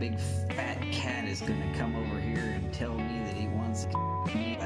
big fat cat is gonna come over here and tell me that he wants me.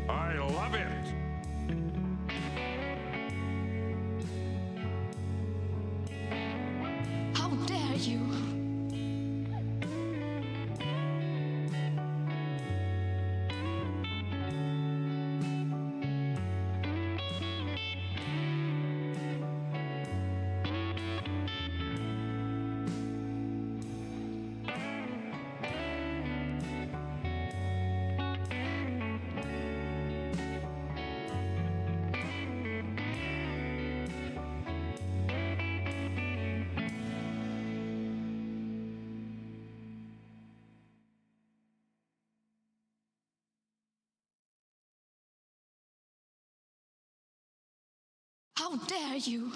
I love it. How dare you? How dare you?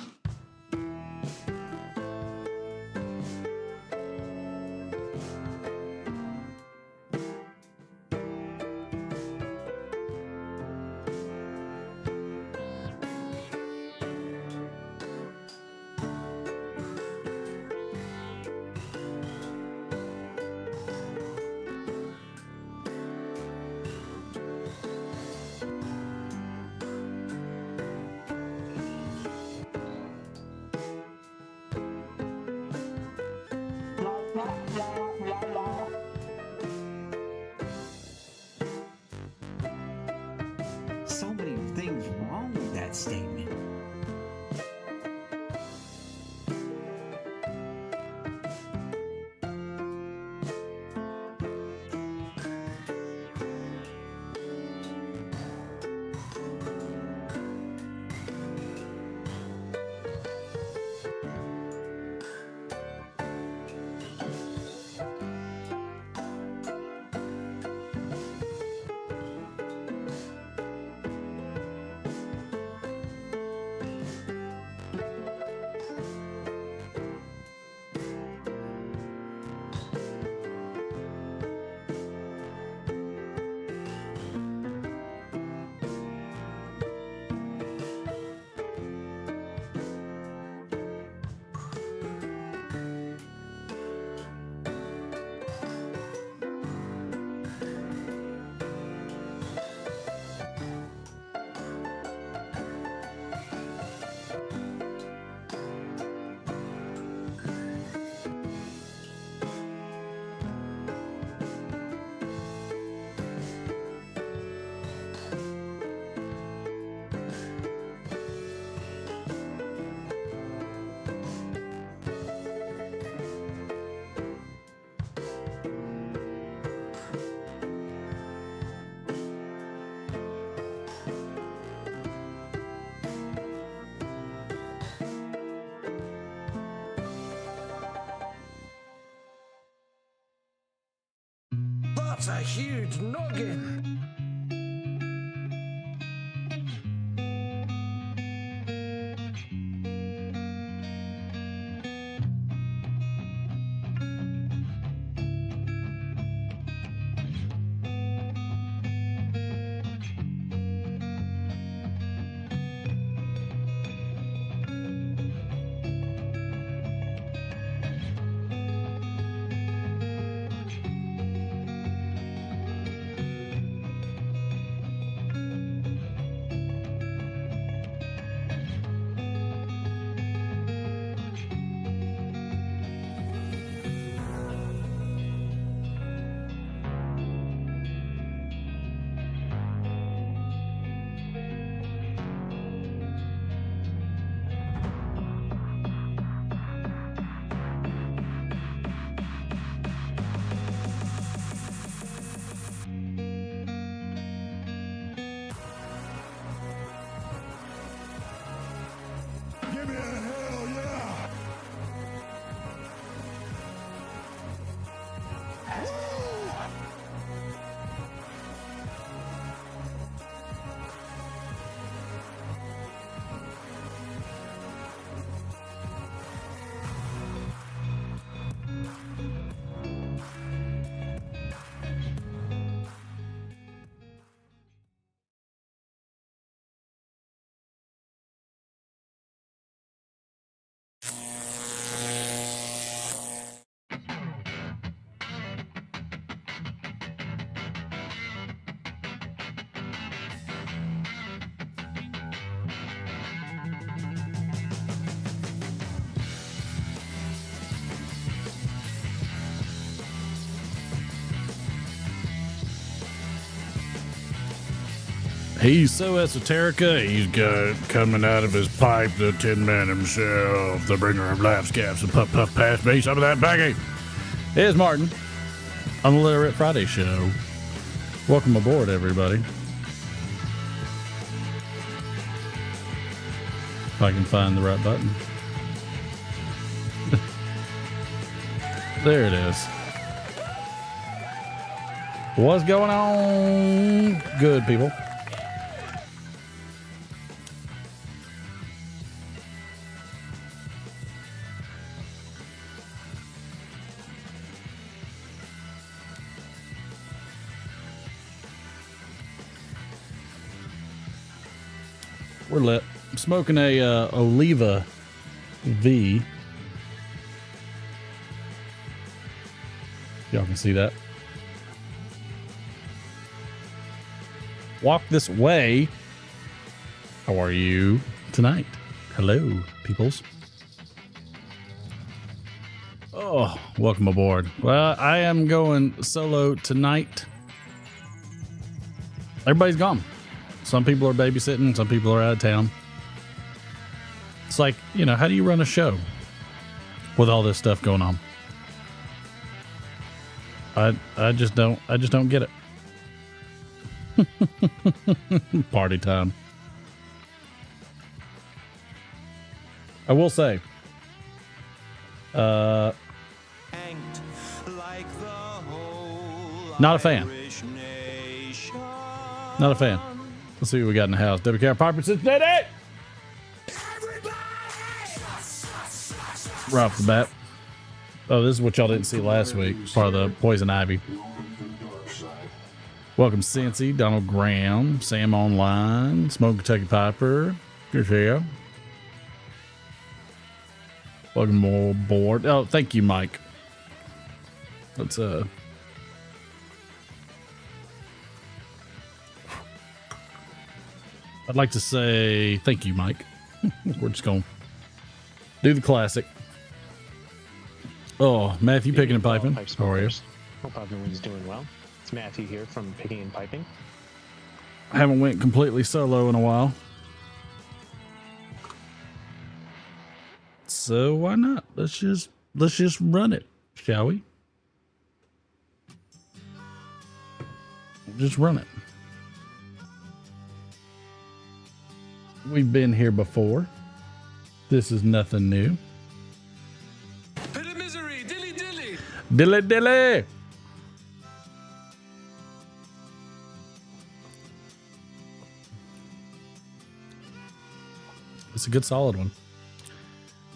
So many things wrong with that statement. That's a huge noggin. He's so esoterica, he's got coming out of his pipe the Tin Man himself, the bringer of laughs, gaps, and puff puff pass me some of that baggy. Here's Martin on the Literate Friday show. Welcome aboard, everybody. If I can find the right button. There it is. What's going on, good people? We're lit. I'm smoking a Oliva V. Y'all can see that. Walk this way. How are you tonight? Hello, peoples. Oh, welcome aboard. Well, I am going solo tonight. Everybody's gone. Some people are babysitting, some people are out of town. It's like, you know, how do you run a show with all this stuff going on? I just don't get it. Party time. I will say, not a fan. Not a fan. Let's see what we got in the house. WK Piper says, Daddy! Right off the bat. Oh, this is what y'all didn't see last week. Part of the Poison Ivy. Welcome, Cincy, Donald Graham, Sam Online, Smoke Kentucky Piper. Good here. Welcome aboard. Oh, thank you, Mike. Let's I'd like to say thank you, Mike. We're just going to do the classic. Oh, Matthew, Picking and Piping. How are you? Hope everyone's doing well. It's Matthew here from Picking and Piping. I haven't went completely solo in a while. So why not? Let's just run it, shall we? Just run it. We've been here before. This is nothing new. Pit of misery, dilly dilly. Dilly dilly. It's a good solid one.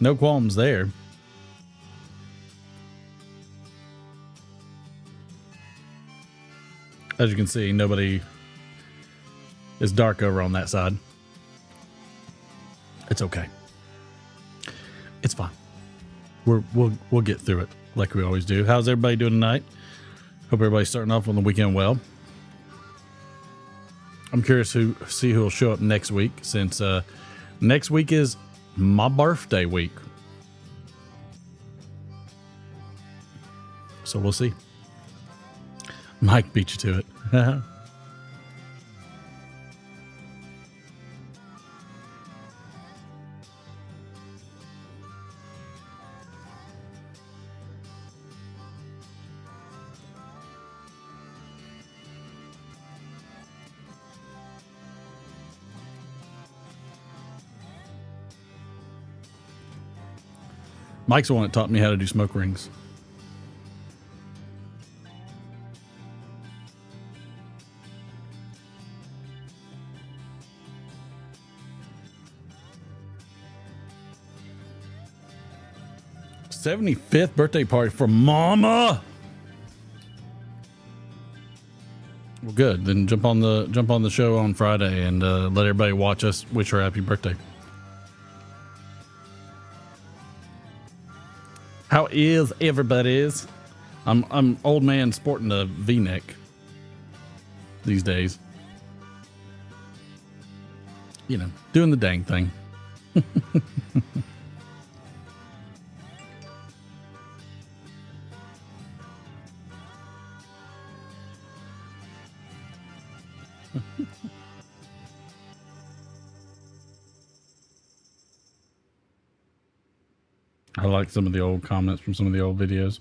No qualms there. As you can see, nobody is dark over on that side. It's okay. It's fine. We'll get through it like we always do. How's everybody doing tonight? Hope everybody's starting off on the weekend well. I'm curious to see who will show up next week, since next week is my birthday week. So we'll see. Mike beat you to it. Mike's the one that taught me how to do smoke rings. '75th birthday party for Mama. Well, good. Then jump on the show on Friday and let everybody watch us wish her happy birthday. How is everybody's? I'm old man sporting a V-neck these days. You know, doing the dang thing. I like some of the old comments from some of the old videos.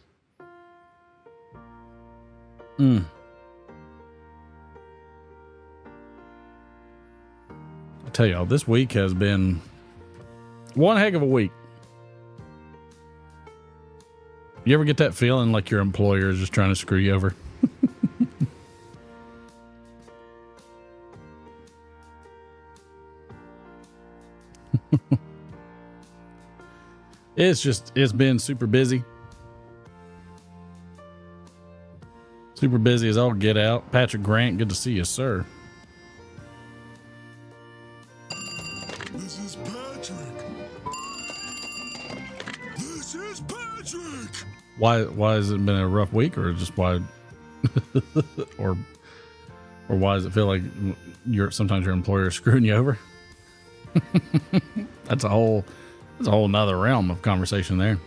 I tell y'all, this week has been one heck of a week. You ever get that feeling like your employer is just trying to screw you over? It's been super busy. Super busy as all get out. Patrick Grant, good to see you, sir. This is Patrick. This is Patrick. Why has it been a rough week, or just why or why does it feel like sometimes your employer is screwing you over? That's a whole nother realm of conversation there.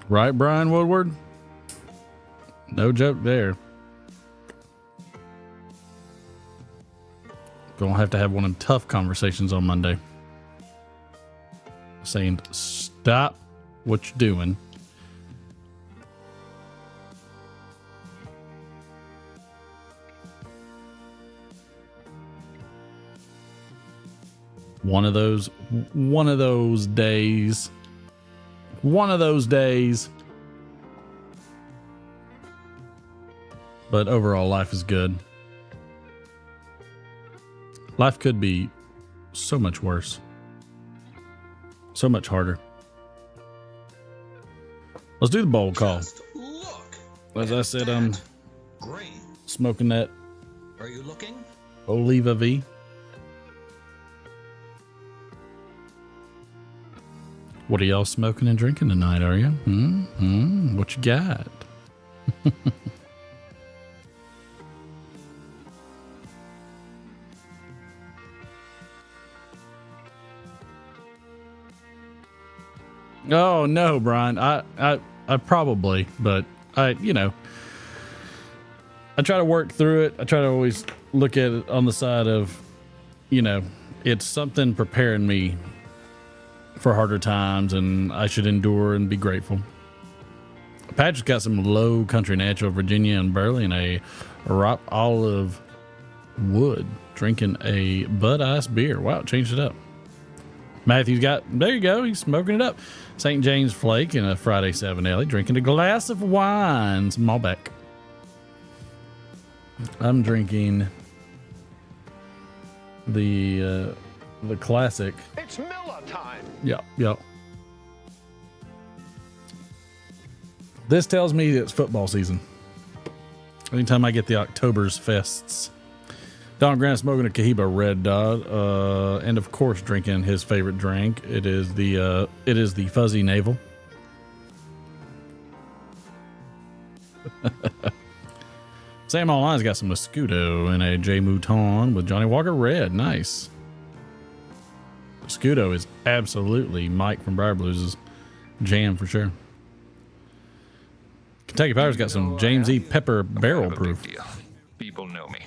Right, Brian Woodward? No joke there. Gonna have to have one of them tough conversations on Monday. Saying, stop what you're doing. One of those days. One of those days. But overall, life is good. Life could be so much worse. So much harder. Let's do the bowl call. As I said, I'm smoking that Are you looking? Oliva V. What are y'all smoking and drinking tonight, are you? What you got? Oh no, Brian. I probably, but I try to work through it. I try to always look at it on the side of, it's something preparing me for harder times, and I should endure and be grateful. Patrick's got some low country natural Virginia and Burley and a Rock Olive Wood, drinking a Bud Ice beer. Wow, changed it up. Matthew's there you go, he's smoking it up. St. James Flake and a Friday 7 Alley, drinking a glass of wine, some Malbec. I'm drinking the classic. It's Miller time. Yep. This tells me it's football season. Anytime I get the October's fests. Don Grant smoking a Cohiba Red Dot, and of course drinking his favorite drink. It is the Fuzzy Navel. Sam Online's got some Mosquito and a J Mouton with Johnny Walker Red. Nice. Mosquito is absolutely Mike from Briar Blues' jam for sure. Kentucky Power's got some James E. Pepper Barrel Proof. People know me.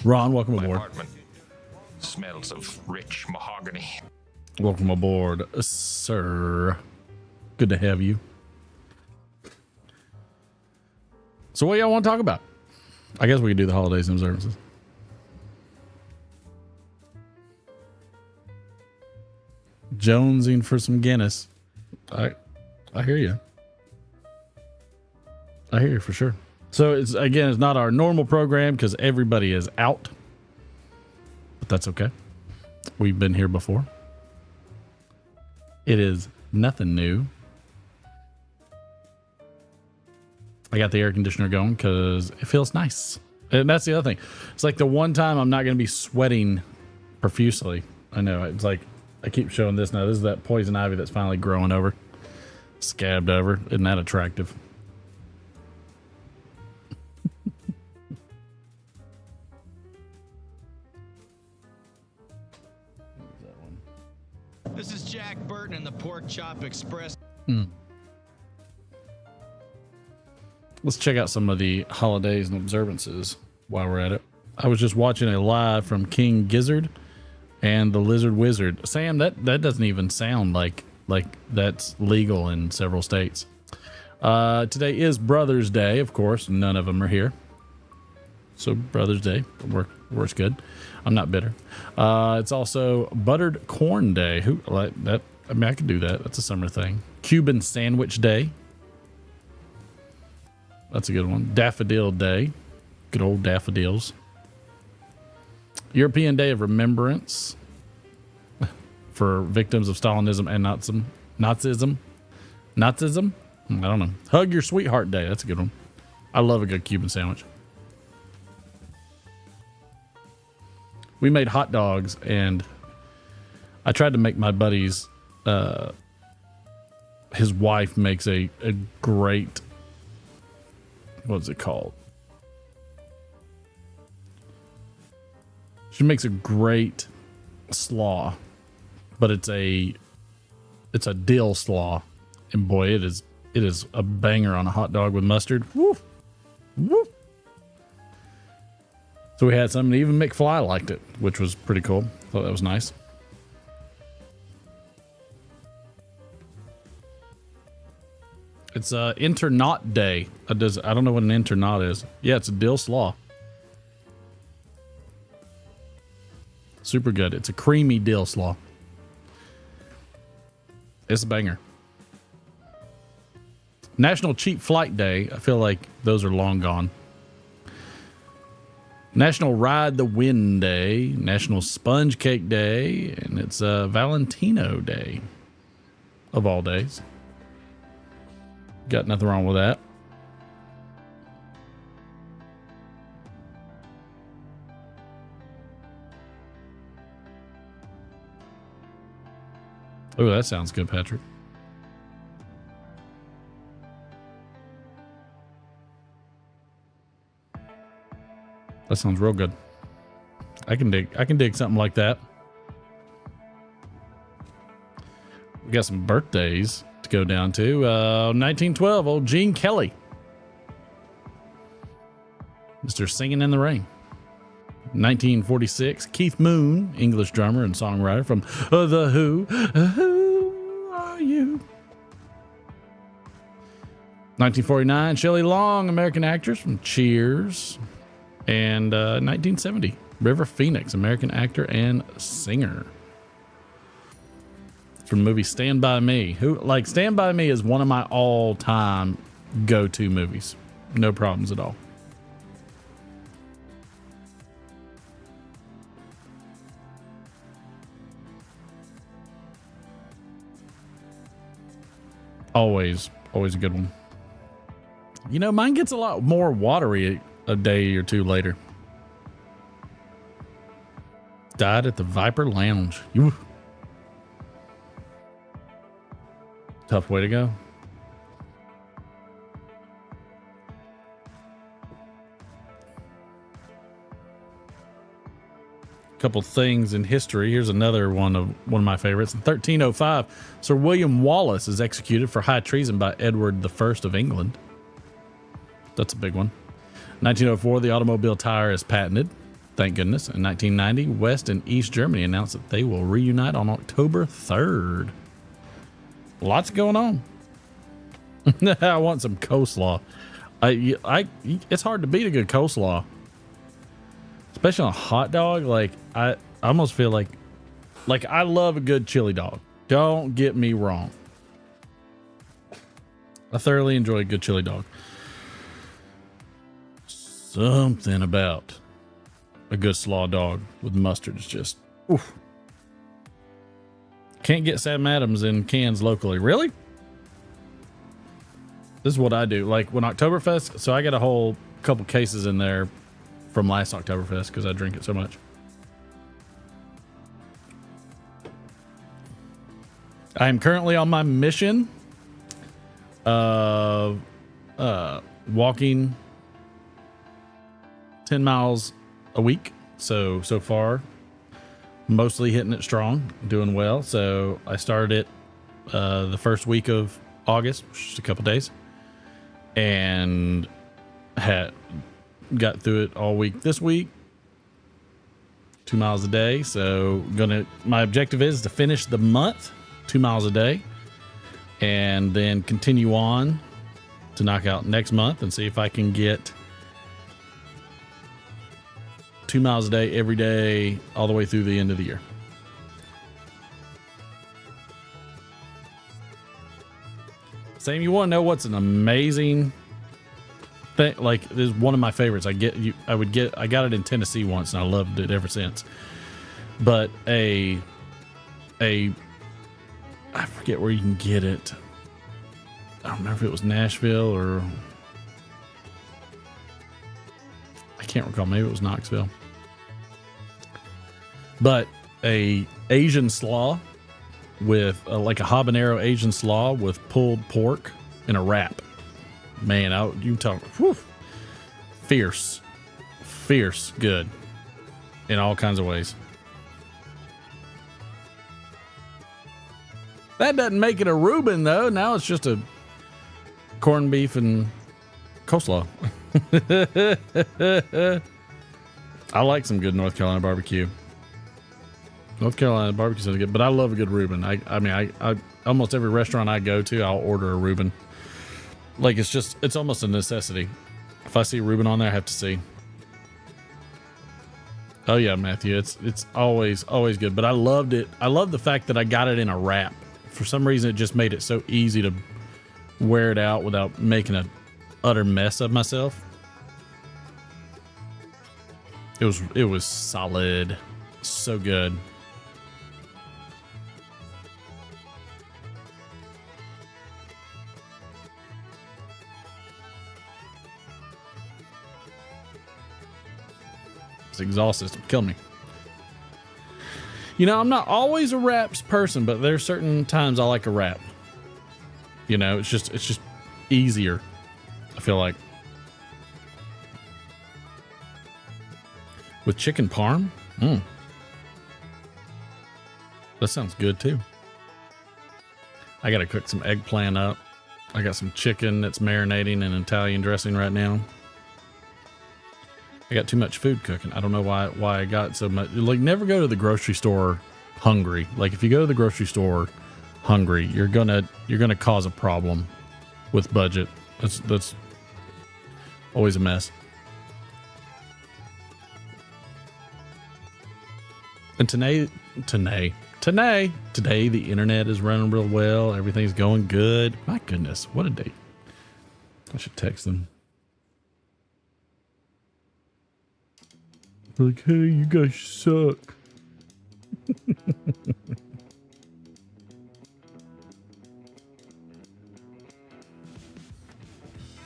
Ron, welcome My aboard. apartment smells of rich mahogany. Welcome aboard, sir. Good to have you. So what y'all want to talk about? I guess we could do the holidays and observances. Jonesing for some Guinness. I hear you. I hear you for sure. So it's not our normal program because everybody is out. But that's okay. We've been here before. It is nothing new. I got the air conditioner going because it feels nice. And that's the other thing. It's like the one time I'm not going to be sweating profusely. I know. It's like I keep showing this now. This is that poison ivy that's finally growing over. Scabbed over. Isn't that attractive? This is Jack Burton in the Pork Chop Express. Let's check out some of the holidays and observances while we're at it. I was just watching a live from King Gizzard and the Lizard Wizard. Sam, that doesn't even sound like that's legal in several states. Today is Brothers Day, of course. None of them are here. So Brothers Day works good. I'm not bitter. It's also Buttered Corn Day. Who like that? I mean, I could do that. That's a summer thing. Cuban Sandwich Day. That's a good one. Daffodil Day. Good old daffodils. European Day of Remembrance for victims of Stalinism and Nazism. I don't know. Hug Your Sweetheart Day. That's a good one. I love a good Cuban sandwich. We made hot dogs, and I tried to make my buddy's, his wife makes a great, what's it called? She makes a great slaw, but it's a dill slaw, and boy, it is a banger on a hot dog with mustard. Woo, woo. So we had some, and even McFly liked it, which was pretty cool. Thought that was nice. It's Internaut Day. I don't know what an internaut is. Yeah, it's a dill slaw. Super good. It's a creamy dill slaw. It's a banger. National Cheap Flight Day. I feel like those are long gone. National Ride the Wind Day. National Sponge Cake Day. And it's Valentino Day. Of all days. Got nothing wrong with that. Oh, that sounds good, Patrick. That sounds real good. I can dig something like that. We got some birthdays to go down to. 1912, old Gene Kelly. Mr. Singing in the Rain. 1946, Keith Moon, English drummer and songwriter from The Who. Who are you? 1949, Shelley Long, American actress from Cheers. And 1970, River Phoenix, American actor and singer. From the movie Stand By Me. Stand By Me is one of my all-time go-to movies. No problems at all. Always a good one. You know, mine gets a lot more watery a day or two later. Died at the Viper Lounge. Tough way to go. Couple things in history. Here's another one of my favorites. In 1305, Sir William Wallace is executed for high treason by Edward I of England. That's a big one. 1904, the automobile tire is patented. Thank goodness. In 1990, West and East Germany announced that they will reunite on October 3rd. Lots going on. I want some coleslaw. It's hard to beat a good coleslaw. Especially on a hot dog. Like, I almost feel like I love a good chili dog. Don't get me wrong. I thoroughly enjoy a good chili dog. Something about a good slaw dog with mustard is just, oof. Can't get Sam Adams in cans locally. Really? This is what I do. Like when Oktoberfest, so I got a whole couple cases in there from last Oktoberfest because I drink it so much. I am currently on my mission of walking 10 miles a week. So far, mostly hitting it strong, doing well. So I started it the first week of August, which is a couple days. And got through it all week this week. 2 miles a day. So my objective is to finish the month 2 miles a day and then continue on to knock out next month and see if I can get 2 miles a day every day all the way through the end of the year. Sam, you want to know what's an amazing thing? Like, this is one of my favorites. I got it in Tennessee once and I loved it ever since. But I forget where you can get it. I don't remember if it was Nashville or I can't recall. Maybe it was Knoxville. But a Asian slaw with like a habanero Asian slaw with pulled pork in a wrap. Man, you talk, whew, fierce good in all kinds of ways. That doesn't make it a Reuben though. Now it's just a corned beef and coleslaw. I like some good North Carolina barbecue. North Carolina barbecue is good, but I love a good Reuben. I almost every restaurant I go to, I'll order a Reuben. Like, it's almost a necessity. If I see Reuben on there, I have to see. Oh yeah, Matthew, it's always good. But I loved it. I love the fact that I got it in a wrap. For some reason, it just made it so easy to wear it out without making an utter mess of myself. It was solid, so good. It's exhausted. It's killing me. You know, I'm not always a wraps person, but there's certain times I like a wrap. You know, it's just easier, I feel like. With chicken parm? That sounds good too. I gotta cook some eggplant up. I got some chicken that's marinating in Italian dressing right now. I got too much food cooking. I don't know why I got so much. Like, never go to the grocery store hungry. Like, if you go to the grocery store hungry, you're gonna cause a problem with budget. That's always a mess. And today the internet is running real well. Everything's going good. My goodness, what a day. I should text them. Like, hey, you guys suck.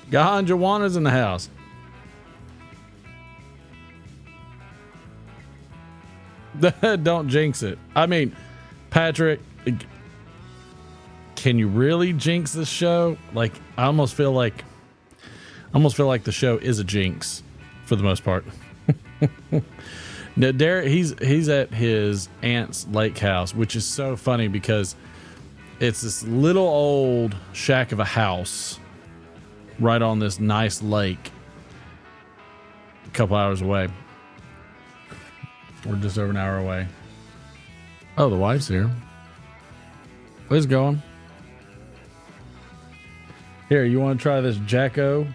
Gahan Jawana's in the house. Don't jinx it. I mean, Patrick, can you really jinx this show? Like, I almost feel like the show is a jinx for the most part. Now, Derek, he's at his aunt's lake house, which is so funny because it's this little old shack of a house right on this nice lake a couple hours away. We're just over an hour away. Oh, the wife's here. Where's it going? Here, you want to try this Jacko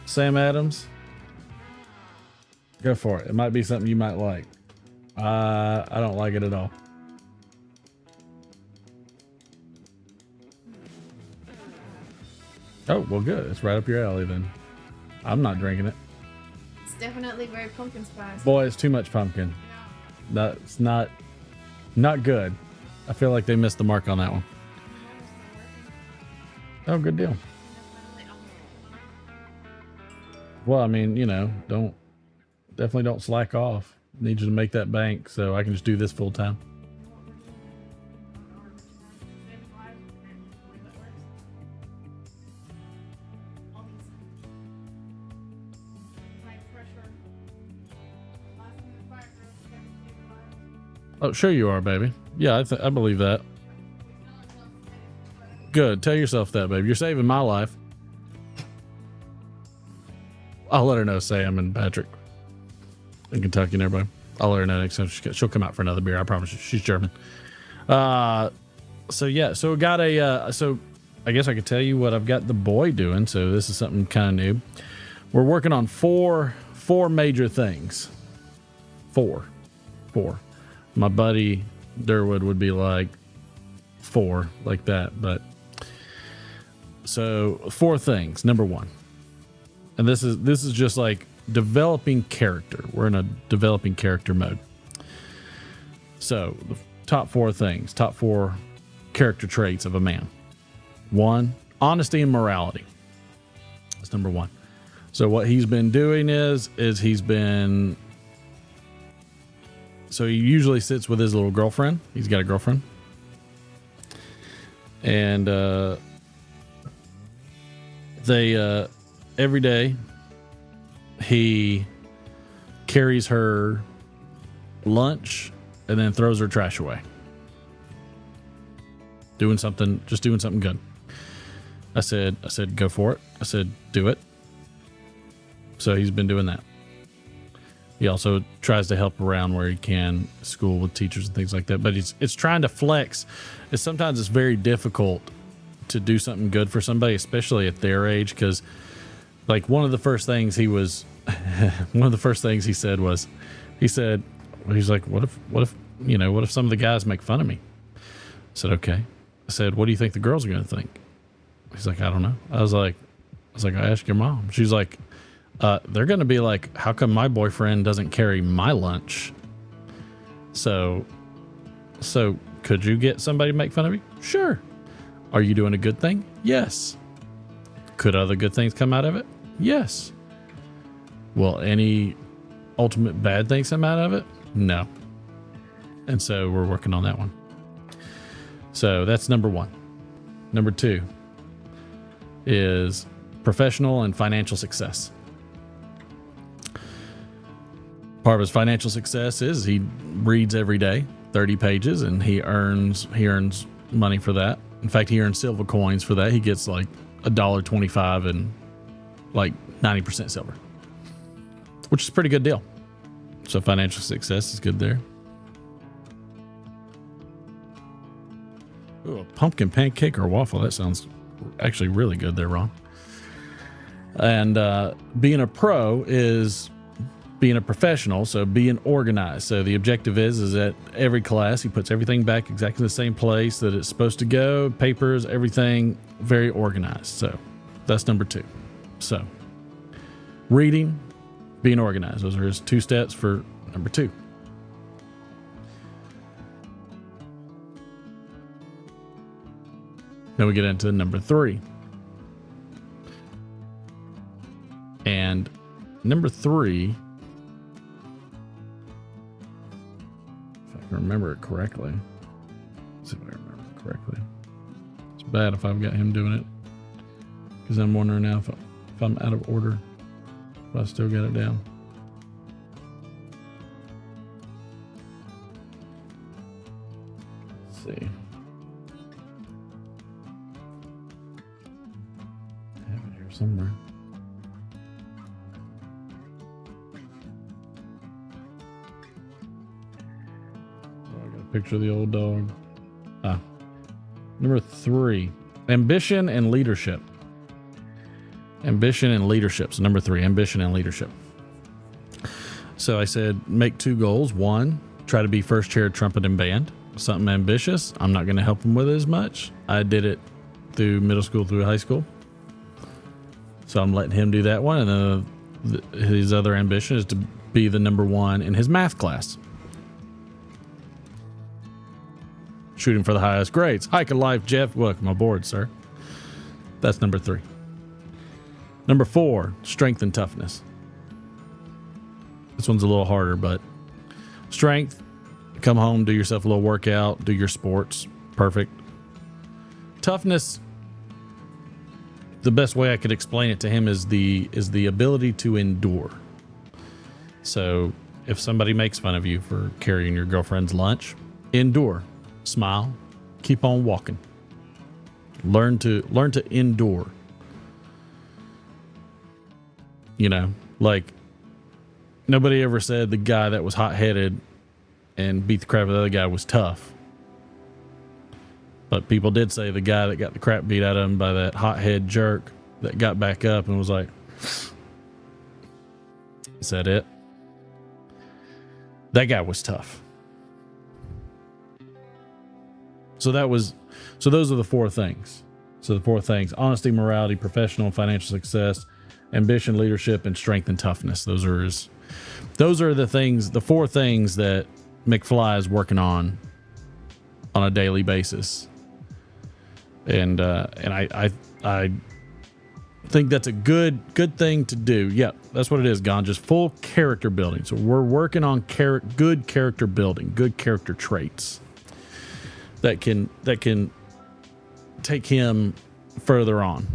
Sam Adams? Go for it. It might be something you might like. I don't like it at all. Oh, well, good. It's right up your alley then. I'm not drinking it. It's definitely very pumpkin spice. Boy, it's too much pumpkin. That's not good. I feel like they missed the mark on that one. Oh, good deal. Well, I mean, you know, definitely don't slack off. Need you to make that bank so I can just do this full time. Oh, sure you are, baby. Yeah, I believe that. Good. Tell yourself that, baby. You're saving my life. I'll let her know Sam and Patrick in Kentucky and everybody. I'll let her know next time she'll come out for another beer. I promise you. She's German. So yeah, so got so I guess I could tell you what I've got the boy doing. So this is something kind of new. We're working on four major things. Four. My buddy Durwood would be like 4 like that, but so 4 things. Number 1, and this is just like developing character. We're in a developing character mode. So the top 4 things, top 4 character traits of a man. 1, honesty and morality. That's number 1. So what he's been doing is he usually sits with his little girlfriend. He's got a girlfriend. And they every day he carries her lunch and then throws her trash away. Just doing something good. I said, go for it. I said, do it. So he's been doing that. He also tries to help around where he can, school with teachers and things like that. But it's trying to flex. Sometimes it's very difficult to do something good for somebody, especially at their age, because like one of the first things he said was, he's like, what if some of the guys make fun of me? I said, okay. I said, what do you think the girls are going to think? He's like, I don't know. I was like, I asked your mom. She's like, they're going to be like, how come my boyfriend doesn't carry my lunch? So could you get somebody to make fun of you? Sure. Are you doing a good thing? Yes. Could other good things come out of it? Yes. Will any ultimate bad things come out of it? No. And so we're working on that one. So that's number 1. Number 2 is professional and financial success. Part of his financial success is he reads every day, 30 pages, and he earns money for that. In fact, he earns silver coins for that. He gets like $1.25 and like 90% silver, which is a pretty good deal. So financial success is good there. Ooh, a pumpkin pancake or waffle. That sounds actually really good there, Ron. And being a pro is being a professional, so being organized. So the objective is that every class he puts everything back exactly the same place that it's supposed to go, papers, everything very organized. So that's number 2. So reading, being organized, those are his 2 steps for number 2. Then we get into number 3. And number 3, if I can remember it correctly. Let's see if I remember it correctly. It's bad if I've got him doing it, because I'm wondering now if I'm out of order, if I still got it down. Let's see. I have it here somewhere. Picture of the old dog. Number 3, ambition and leadership. Ambition and leadership. So number 3, ambition and leadership. So I said, make 2 goals. 1, try to be first chair trumpet and band. Something ambitious. I'm not going to help him with it as much. I did it through middle school, through high school. So I'm letting him do that one. And then his other ambition is to be the number 1 in his math class. Shooting for the highest grades. Hike of life, Jeff. Welcome aboard, sir. That's number 3. Number 4, strength and toughness. This one's a little harder, but strength, come home, do yourself a little workout, do your sports. Perfect. Toughness, the best way I could explain it to him is the ability to endure. So if somebody makes fun of you for carrying your girlfriend's lunch, endure. Smile, keep on walking. Learn to endure. You know, Like, nobody ever said the guy that was hot-headed and beat the crap out of the other guy was tough. But people did say the guy that got the crap beat out of him by that hothead jerk that got back up and was like, is that it? That guy was tough. So those are the four things. So the four things: honesty, morality, professional and financial success, ambition, leadership, and strength and toughness. Those are the things, the four things that McFly is working on a daily basis. And I think that's a good thing to do. Yeah, that's what it is, Gon. Just full character building. So we're working on good character building, good character traits that can take him further on.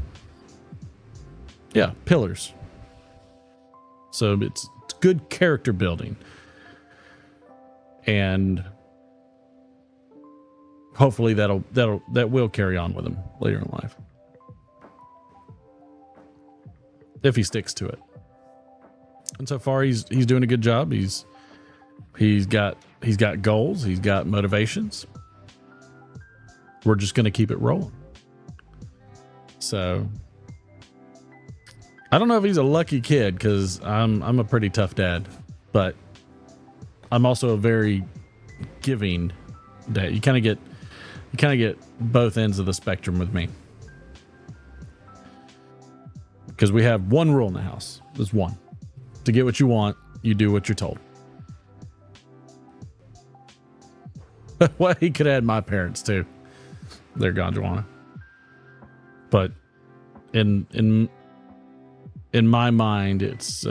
Yeah, pillars. So it's good character building, and hopefully that will carry on with him later in life, if he sticks to it. And so far he's doing a good job. He's got goals, he's got motivations. We're just going to keep it rolling. So I don't know if he's a lucky kid, because I'm a pretty tough dad, but I'm also a very giving dad. You kind of get both ends of the spectrum with me, because we have one rule in the house. There's one: to get what you want, you do what you're told. Well, he could add my parents too. They're Gondwana. But in my mind, it's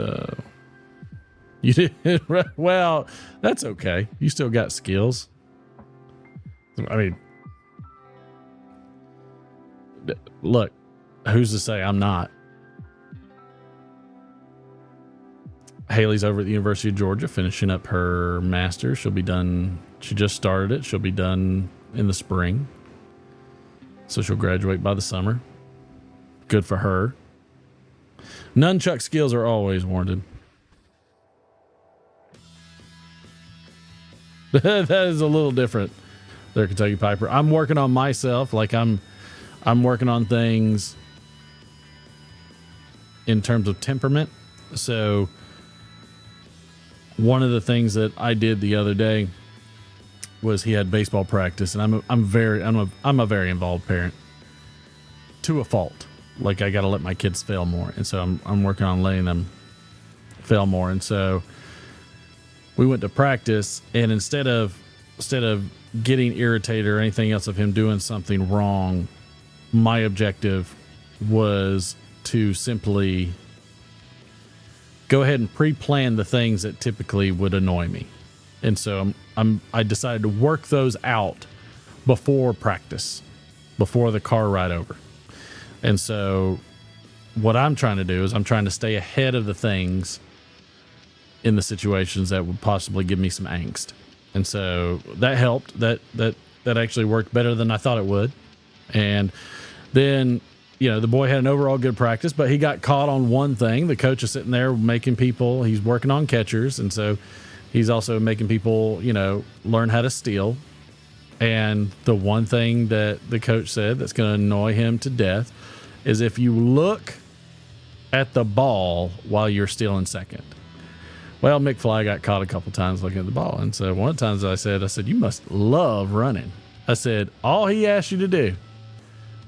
you did well. That's okay. You still got skills. I mean, look, who's to say I'm not? Haley's over at the University of Georgia finishing up her master's. She'll be done. She just started it. She'll be done in the spring. So she'll graduate by the summer. Good for her. Nunchuck skills are always warranted. That is a little different there, Kentucky Piper. I'm working on myself. Like I'm working on things in terms of temperament. So one of the things that I did the other day was he had baseball practice, and I'm a very involved parent to a fault. Like, I got to let my kids fail more, and so I'm working on letting them fail more. And so we went to practice, and instead of getting irritated or anything else of him doing something wrong, my objective was to simply go ahead and pre-plan the things that typically would annoy me. And so I decided to work those out before practice, before the car ride over. And so what I'm trying to do is I'm trying to stay ahead of the things in the situations that would possibly give me some angst. And so that helped. That actually worked better than I thought it would. And then, you know, the boy had an overall good practice, but he got caught on one thing. The coach is sitting there making people, he's working on catchers. And so he's also making people, you know, learn how to steal. And the one thing that the coach said that's going to annoy him to death is if you look at the ball while you're stealing second. Well, McFly got caught a couple times looking at the ball. And so one of the times I said, you must love running. I said, all he asked you to do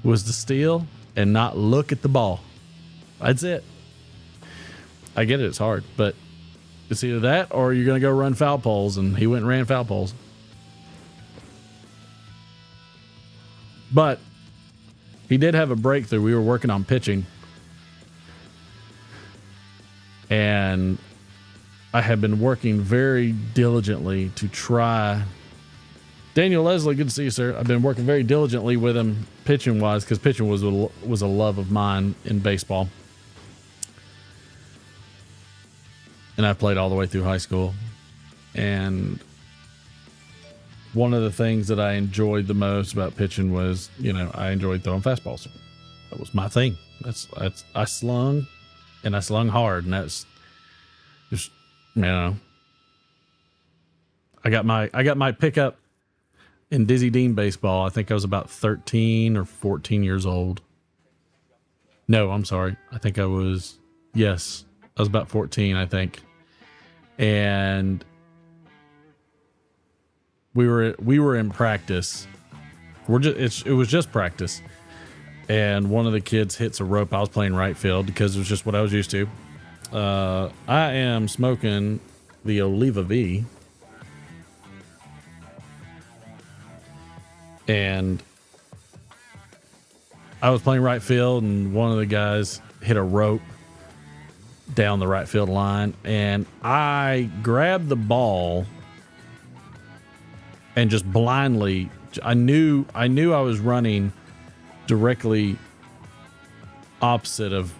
was to steal and not look at the ball. That's it. I get it. It's hard, but it's either that or you're going to go run foul poles. And he went and ran foul poles. But he did have a breakthrough. We were working on pitching. And I have been working very diligently to try. Daniel Leslie, good to see you, sir. I've been working very diligently with him pitching-wise, because pitching was a love of mine in baseball. And I played all the way through high school. And one of the things that I enjoyed the most about pitching was, you know, I enjoyed throwing fastballs. That was my thing. I slung, and I slung hard, and You know, I got my pickup in Dizzy Dean baseball. I think I was about 13 or 14 years old. No, I'm sorry. I think I was about 14, I think. And we were in practice. It was just practice. And one of the kids hits a rope. I was playing right field because it was just what I was used to. I am smoking the Oliva V. And I was playing right field, and one of the guys hit a rope down the right field line, and I grabbed the ball and just blindly, I knew I was running directly opposite of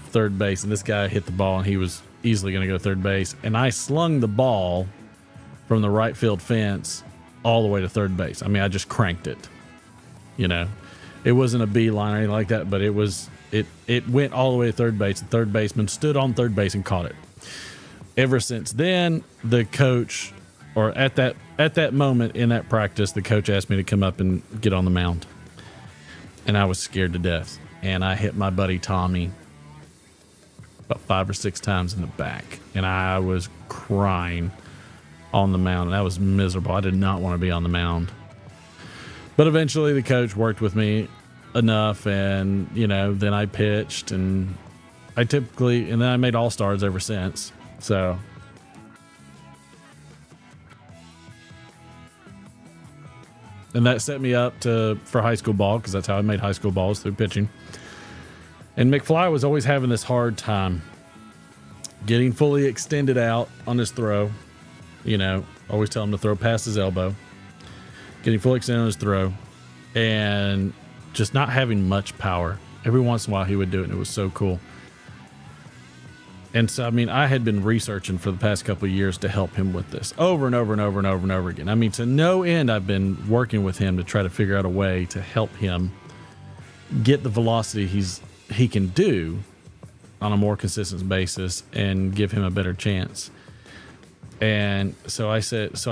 third base, and this guy hit the ball, and he was easily going to go third base, and I slung the ball from the right field fence all the way to third base. I mean, I just cranked it. You know, it wasn't a beeline or anything like that, but it went all the way to third base. The third baseman stood on third base and caught it. Ever since then, the coach, or at that moment in that practice, the coach asked me to come up and get on the mound. And I was scared to death. And I hit my buddy Tommy about 5 or 6 times in the back. And I was crying on the mound. And that was miserable. I did not want to be on the mound. But eventually the coach worked with me enough, and, you know, then I pitched, and then I made All-Stars ever since. So and that set me up for high school ball, because that's how I made high school balls, through pitching. And McFly was always having this hard time getting fully extended out on his throw. You know, always tell him to throw past his elbow. Getting fully extended on his throw. And just not having much power. Every once in a while he would do it, and it was so cool. And so, I mean, I had been researching for the past couple of years to help him with this over and over and over and over and over again. I mean, to no end, I've been working with him to try to figure out a way to help him get the velocity he can do on a more consistent basis and give him a better chance. And so I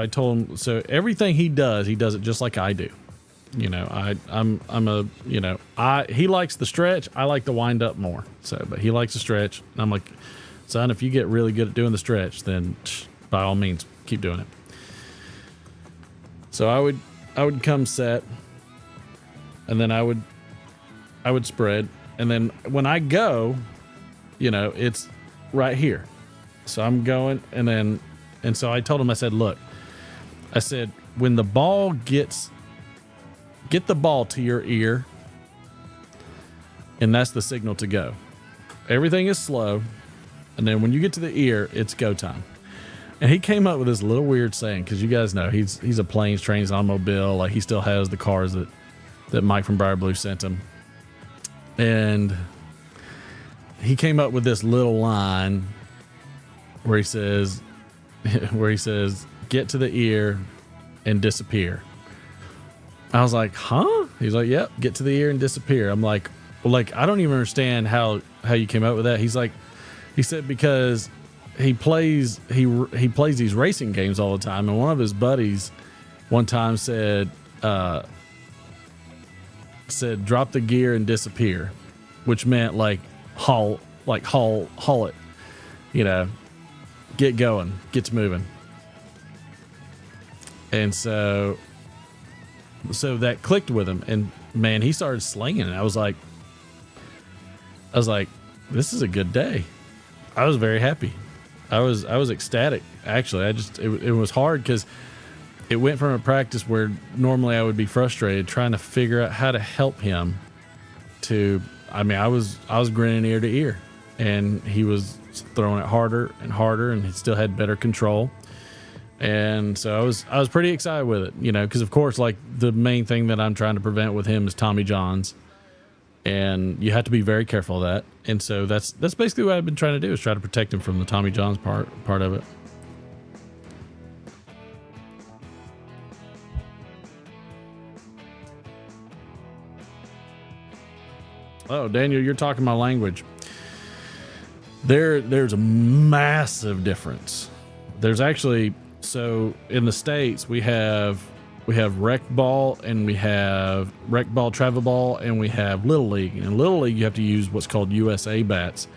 told him, so everything he does it just like I do. You know, he likes the stretch. I like to wind up more. So, but he likes to stretch. And I'm like, son, if you get really good at doing the stretch, then by all means, keep doing it. So I would come set, and then I would spread. And then when I go, you know, it's right here. So I'm going, and so I told him, I said, look, I said, when the ball get the ball to your ear, and that's the signal to go. Everything is slow, and then when you get to the ear, it's go time. And he came up with this little weird saying, because you guys know he's a planes, trains, automobile. Like, he still has the cars that Mike from Briar Blue sent him. And he came up with this little line where he says, get to the ear and disappear. I was like, huh? He's like, yep, get to the ear and disappear. I'm like, well, like, I don't even understand how you came up with that. He said, because he plays these racing games all the time, and one of his buddies one time said drop the gear and disappear, which meant like haul it, you know, get going, get moving. And so that clicked with him, and man, he started slinging it. I was like, this is a good day. I was very happy. I was ecstatic, actually. It was hard because it went from a practice where normally I would be frustrated trying to figure out how to help him to, I mean, I was grinning ear to ear, and he was throwing it harder and harder, and he still had better control. And so I was pretty excited with it, you know, because of course, like, the main thing that I'm trying to prevent with him is Tommy Johns, and you have to be very careful of that. And so that's basically what I've been trying to do, is try to protect him from the Tommy Johns part of it. Oh, Daniel, you're talking my language. There's a massive difference There's actually, so in the States we have rec ball, and we have rec ball, travel ball, and we have Little League. And in Little League, you have to use what's called USA bats.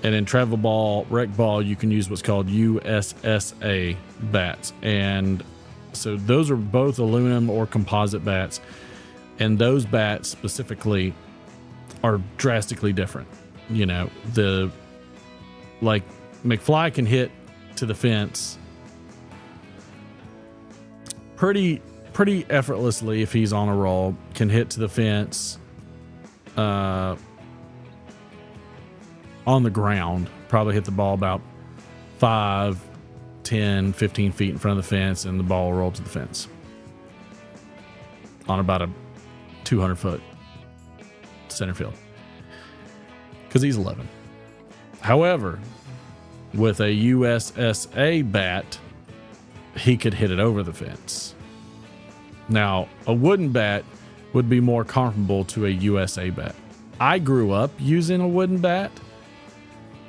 And in travel ball, rec ball, you can use what's called USSA bats. And so those are both aluminum or composite bats. And those bats specifically are drastically different. You know, like McFly can hit to the fence pretty effortlessly if he's on a roll, can hit to the fence on the ground, probably hit the ball about 5, 10, 15 feet in front of the fence, and the ball will roll to the fence on about a 200-foot center field because he's 11. However, with a USSA bat, he could hit it over the fence. Now, a wooden bat would be more comparable to a USA bat. I grew up using a wooden bat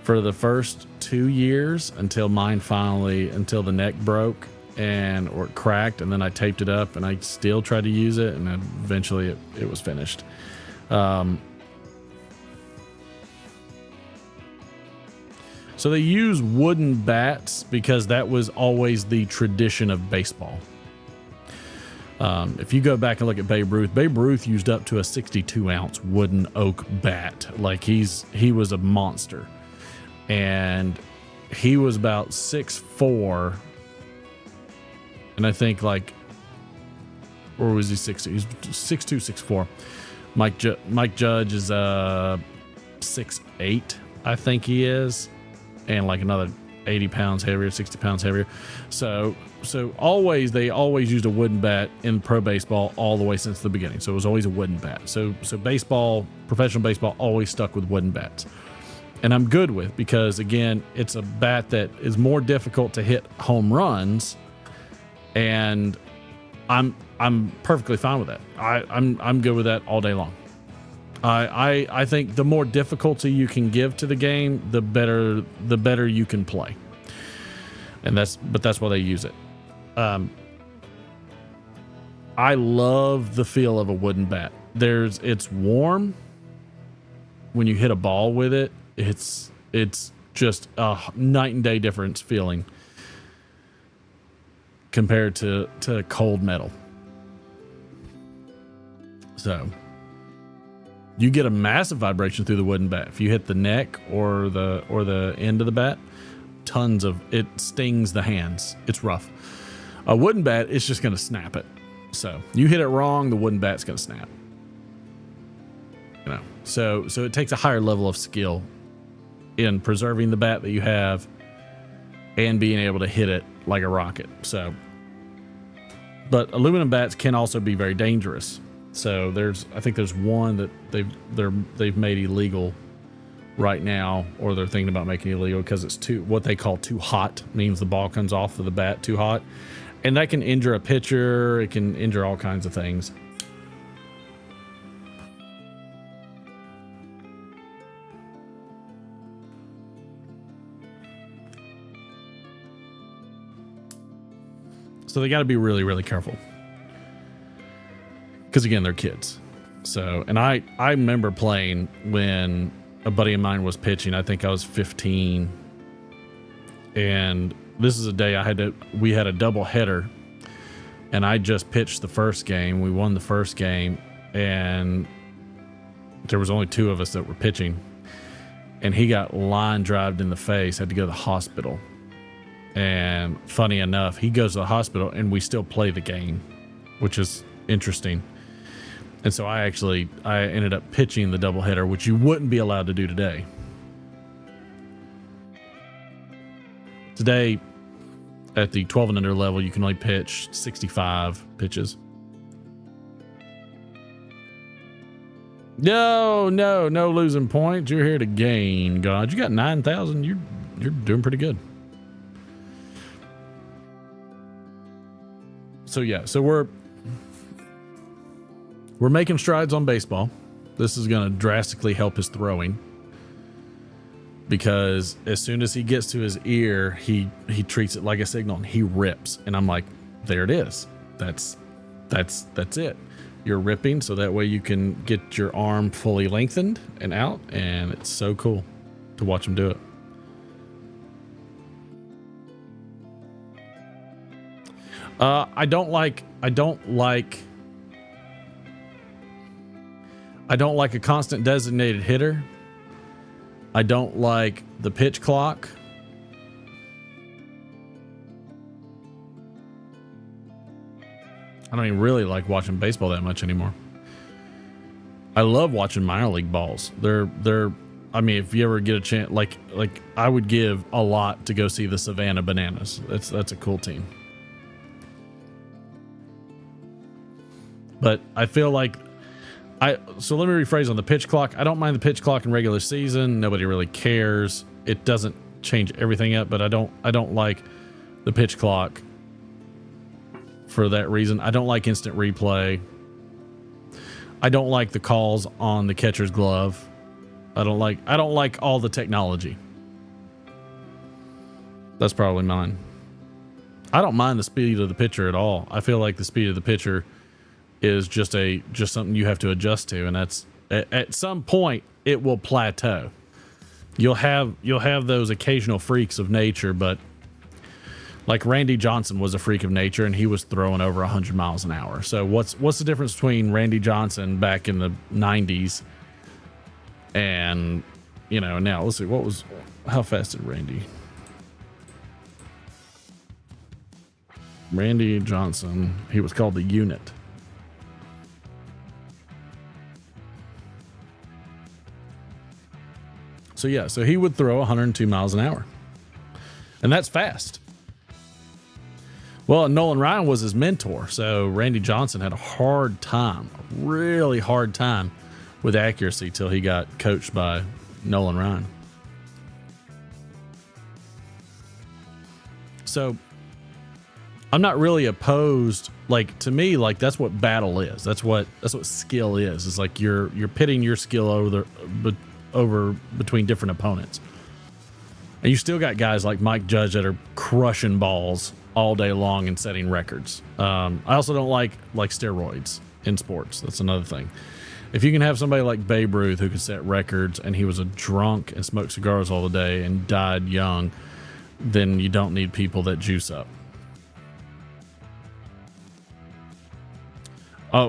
for the first 2 years until the neck broke or it cracked, and then I taped it up, and I still tried to use it, and eventually it was finished. So they use wooden bats because that was always the tradition of baseball. If you go back and look at Babe Ruth used up to a 62-ounce wooden oak bat. Like he was a monster. And he was about 6'4", and I think or was he 6'2"? He's 6'2", 6'4". Mike Judge is 6'8", I think he is, and like another 80 pounds heavier, 60 pounds heavier. So they always used a wooden bat in pro baseball all the way since the beginning. So it was always a wooden bat. So professional baseball always stuck with wooden bats. And I'm good with, because again, it's a bat that is more difficult to hit home runs, and I'm perfectly fine with that. I'm good with that all day long. I think the more difficulty you can give to the game, the better you can play. And that's why they use it. I love the feel of a wooden bat. It's warm when you hit a ball with it. It's just a night and day difference feeling compared to cold metal. So you get a massive vibration through the wooden bat. If you hit the neck or the end of the bat, it stings the hands. It's rough. A wooden bat, it's just going to snap it. So you hit it wrong, the wooden bat's going to snap. You know, so it takes a higher level of skill in preserving the bat that you have and being able to hit it like a rocket. So, but aluminum bats can also be very dangerous. So I think there's one that they've made illegal right now, or they're thinking about making it illegal because it's what they call too hot. Means the ball comes off of the bat too hot, and that can injure a pitcher. It can injure all kinds of things. So they got to be really, really careful. Because again, they're kids. So, and I remember playing when a buddy of mine was pitching. I think I was 15. And this is a day we had a double header, and I just pitched the first game. We won the first game, and there was only 2 of us that were pitching. And he got line drived in the face, had to go to the hospital. And funny enough, he goes to the hospital and we still play the game, which is interesting. And so I ended up pitching the doubleheader, which you wouldn't be allowed to do today. Today, at the 12 and under level, you can only pitch 65 pitches. No losing points. You're here to gain. God, you got 9,000. You're doing pretty good. So yeah, so we're making strides on baseball. This is going to drastically help his throwing. because as soon as he gets to his ear, he treats it like a signal and he rips. And I'm like, there it is. That's it. You're ripping, so that way you can get your arm fully lengthened and out, and it's so cool to watch him do it. I don't like a constant designated hitter. I don't like the pitch clock. I don't even really like watching baseball that much anymore. I love watching minor league balls. I mean, if you ever get a chance, like I would give a lot to go see the Savannah Bananas. That's a cool team. But I feel like so let me rephrase on the pitch clock. I don't mind the pitch clock in regular season. Nobody really cares. It doesn't change everything up, but I don't like the pitch clock for that reason. I don't like instant replay. I don't like the calls on the catcher's glove. I don't like all the technology. That's probably mine. I don't mind the speed of the pitcher at all. I feel like the speed of the pitcher is just something you have to adjust to, and that's at some point it will plateau. You'll have those occasional freaks of nature, but like Randy Johnson was a freak of nature, and he was throwing over 100 miles an hour. So what's the difference between Randy Johnson back in the 90s and now? Let's see, how fast did Randy Johnson, he was called the Unit. So he would throw 102 miles an hour, and that's fast. Well, Nolan Ryan was his mentor, so Randy Johnson had a really hard time with accuracy till he got coached by Nolan Ryan. So I'm not really opposed. Like, to me, like, that's what battle is. That's what skill is. It's like you're pitting your skill over between different opponents. And you still got guys like Mike Judge that are crushing balls all day long and setting records. I also don't like steroids in sports. That's another thing. If you can have somebody like Babe Ruth who could set records, and he was a drunk and smoked cigars all the day and died young, then you don't need people that juice up.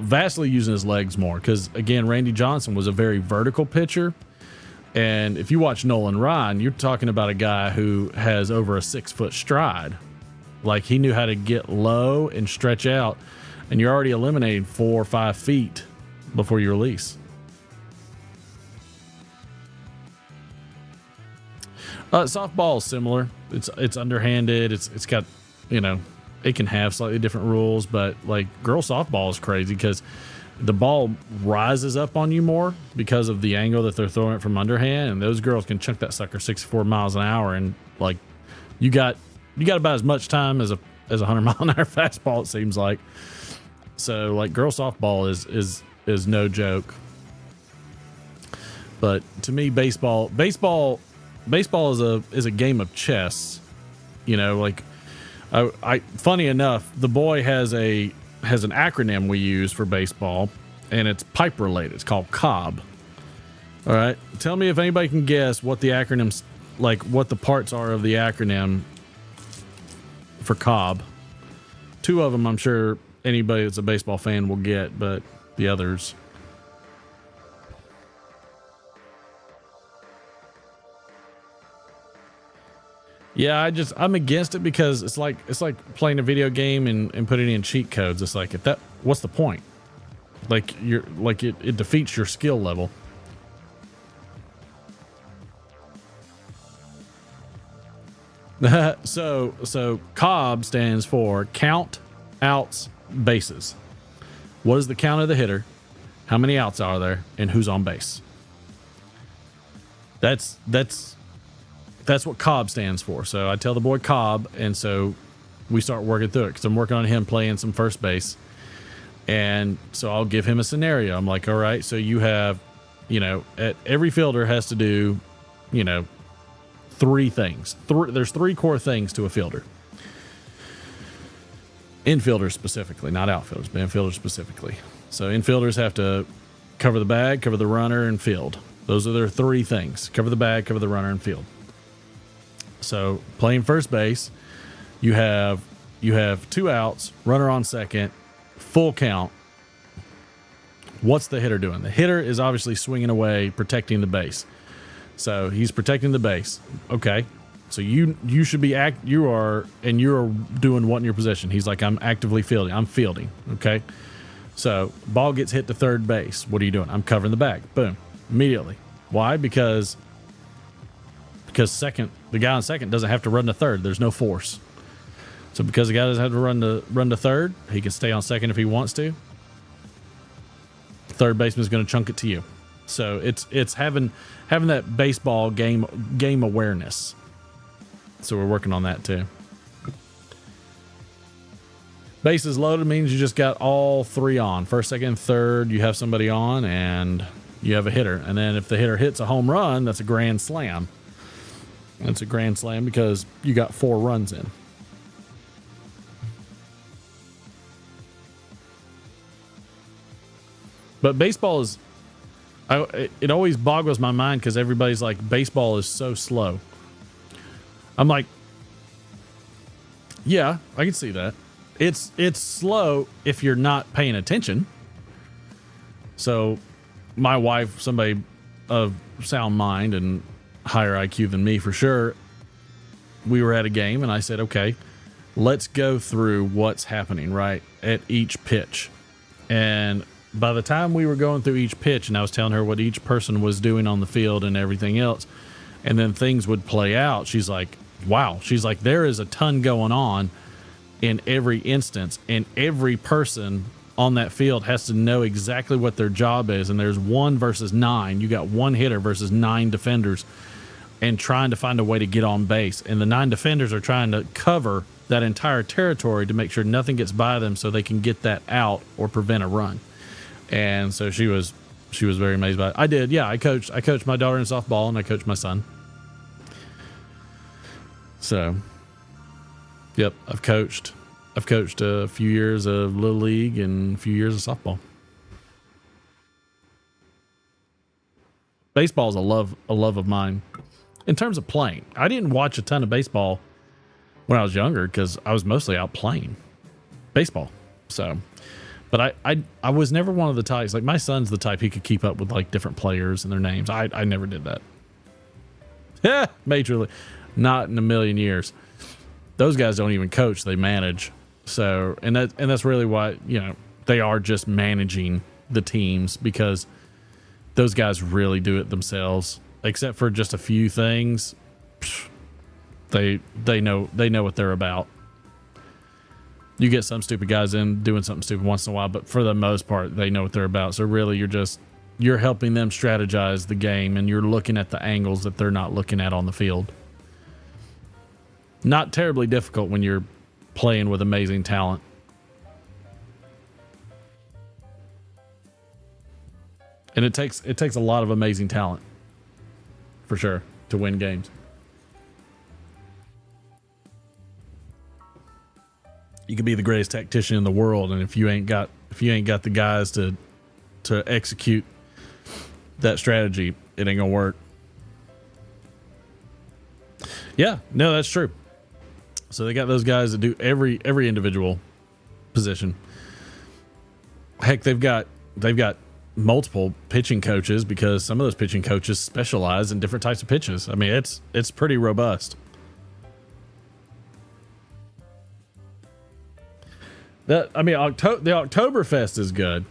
Vastly using his legs more, because again, Randy Johnson was a very vertical pitcher. And if you watch Nolan Ryan, you're talking about a guy who has over a 6-foot stride. Like, he knew how to get low and stretch out, and you're already eliminating 4 or 5 feet before you release. Softball is similar. It's underhanded. It's got, it can have slightly different rules, but like girl softball is crazy because the ball rises up on you more because of the angle that they're throwing it from underhand, and those girls can chuck that sucker 64 miles an hour, and like you got about as much time as a 100 mile an hour fastball, it seems like. So like girl softball is no joke. But to me, baseball is a game of chess. Like I funny enough, the boy has an acronym we use for baseball, and it's pipe related. It's called COB. All right. Tell me if anybody can guess what the acronym's like, what the parts are of the acronym for COB. 2 of them, I'm sure anybody that's a baseball fan will get, but the others. Yeah, I'm against it because it's like playing a video game and putting in cheat codes. It's like, what's the point? Like it defeats your skill level. So COB stands for count, outs, bases. What is the count of the hitter? How many outs are there? And who's on base? That's what COB stands for. So I tell the boy COB, and so we start working through it because I'm working on him playing some first base. And so I'll give him a scenario. I'm like, all right, so you have, every fielder has to do, three things. There's three core things to a fielder. Infielders specifically, not outfielders, but infielders specifically. So infielders have to cover the bag, cover the runner, and field. Those are their three things. Cover the bag, cover the runner, and field. So playing first base, you have 2 outs, runner on second, full count. What's the hitter doing? The hitter is obviously swinging away, protecting the base. So he's protecting the base. Okay. So you should be you're doing what in your position? He's like, I'm actively fielding. I'm fielding. Okay. So ball gets hit to third base. What are you doing? I'm covering the bag. Boom. Immediately. Why? Because the guy on second doesn't have to run to third. There's no force. So because the guy doesn't have to run to third, he can stay on second if he wants to. Third baseman is going to chunk it to you. So it's having that baseball game awareness. So we're working on that too. Bases loaded means you just got all three on. First, second, third, you have somebody on and you have a hitter. And then if the hitter hits a home run, that's a grand slam. That's a grand slam because you got 4 runs in. But baseball is, it always boggles my mind because everybody's like, baseball is so slow. I'm like, yeah, I can see that. It's slow if you're not paying attention. So my wife, somebody of sound mind and higher IQ than me for sure, we were at a game and I said, okay, let's go through what's happening right at each pitch. And by the time we were going through each pitch and I was telling her what each person was doing on the field and everything else, and then things would play out, she's like, wow. She's like, there is a ton going on in every instance, and every person on that field has to know exactly what their job is. And there's 1 versus 9. You got 1 hitter versus 9 defenders and trying to find a way to get on base. And the 9 defenders are trying to cover that entire territory to make sure nothing gets by them so they can get that out or prevent a run. And so she was very amazed by it. I did. Yeah. I coached my daughter in softball and I coached my son. So, yep, I've coached a few years of Little League and a few years of softball. Baseball is a love of mine. In terms of playing, I didn't watch a ton of baseball when I was younger because I was mostly out playing baseball. So, but I was never one of the types, like my son's the type he could keep up with like different players and their names. I never did that. Yeah, majorly. Not in a million years. Those guys don't even coach; they manage. So, and that's really why, you know, they are just managing the teams because those guys really do it themselves. Except for just a few things, they know what they're about. You get some stupid guys in doing something stupid once in a while, but for the most part, they know what they're about. So really, you're helping them strategize the game, and you're looking at the angles that they're not looking at on the field. Not terribly difficult when you're playing with amazing talent. And it takes a lot of amazing talent, for sure, to win games. You could be the greatest tactician in the world, and if you ain't got the guys to execute that strategy, it ain't gonna work. Yeah, no, that's true. So they got those guys that do every individual position. Heck, they've got multiple pitching coaches because some of those pitching coaches specialize in different types of pitches. I mean, it's pretty robust. The Oktoberfest is good.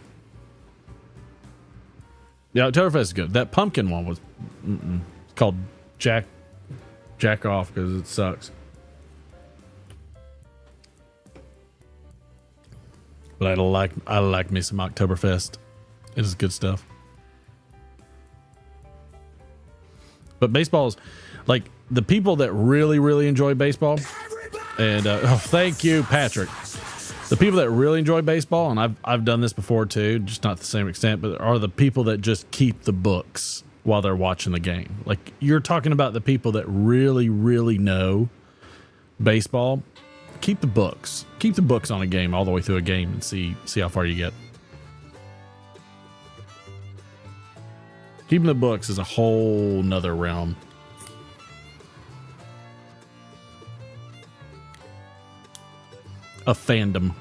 The Oktoberfest is good. That pumpkin one was it's called Jack Off because it sucks. But I like me some Oktoberfest. It is good stuff. But baseball's like the people that really, really enjoy baseball. And thank you, Patrick. The people that really enjoy baseball, and I've done this before too, just not to the same extent, but are the people that just keep the books. while they're watching the game. Like, you're talking about the people that really, really know baseball. Keep the books. Keep the books on a game all the way through a game and see how far you get. Keeping the books is a whole nother realm. Of fandom.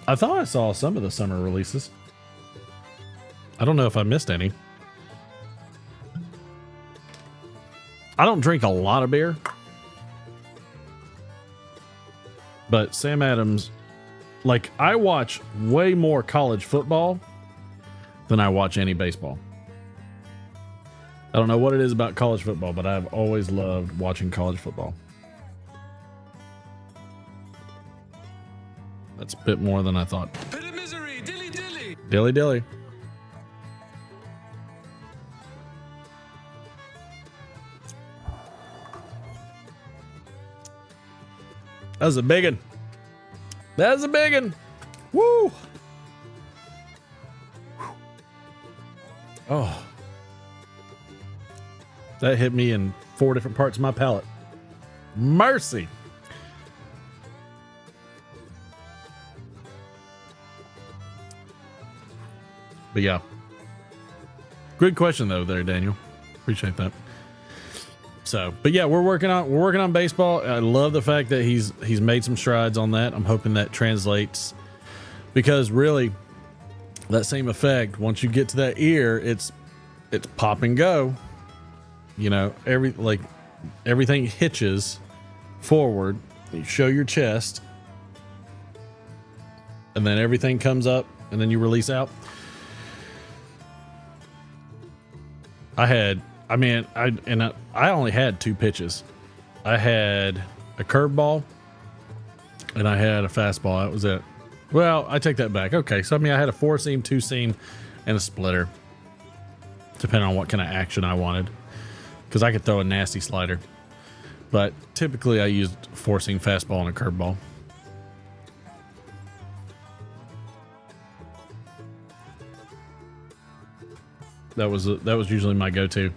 I thought I saw some of the summer releases. I don't know if I missed any. I don't drink a lot of beer. But Sam Adams, like, I watch way more college football than I watch any baseball. I don't know what it is about college football, but I've always loved watching college football. That's a bit more than I thought. Pit of misery, dilly dilly. Dilly dilly. That was a big one. That was a big one. Woo. Oh. That hit me in 4 different parts of my palate. Mercy. But yeah. Good question though there, Daniel. Appreciate that. So, but yeah, we're working on baseball. I love the fact that he's made some strides on that. I'm hoping that translates, because really that same effect, once you get to that ear, it's pop and go. You know, everything hitches forward. You show your chest, and then everything comes up, and then you release out. I only had 2 pitches. I had a curveball and I had a fastball. That was it. Well, I take that back. Okay, so I had a 4-seam, 2-seam, and a splitter, depending on what kind of action I wanted, because I could throw a nasty slider. But typically I used 4-seam fastball and a curveball. That was usually my go-to.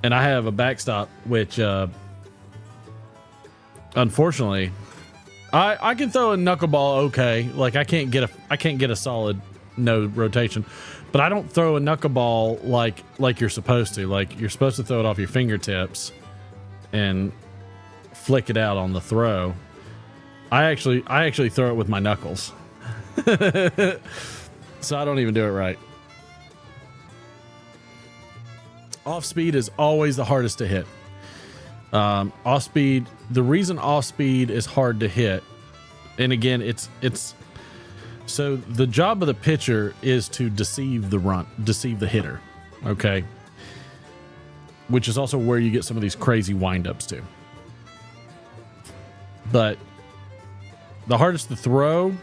And I have a backstop, which unfortunately I can throw a knuckleball okay. Like I can't get a solid no rotation, but I don't throw a knuckleball like you're supposed to. Like, you're supposed to throw it off your fingertips and flick it out on the throw. I actually throw it with my knuckles. So I don't even do it right. Off speed is always the hardest to hit. Off speed, the reason off speed is hard to hit, and again, it's so the job of the pitcher is to deceive the hitter, okay? Which is also where you get some of these crazy windups too. But the hardest to throw,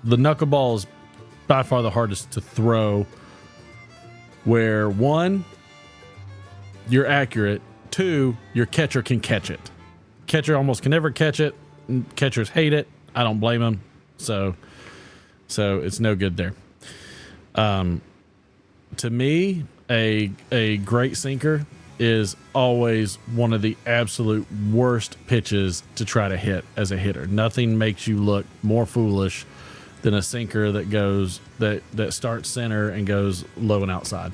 the knuckleball is by far the hardest to throw. Where 1, you're accurate. 2, your catcher can catch it. Catcher almost can never catch it. Catchers hate it. I don't blame them. So it's no good there. To me, a great sinker is always one of the absolute worst pitches to try to hit as a hitter. Nothing makes you look more foolish than a sinker that starts center and goes low and outside.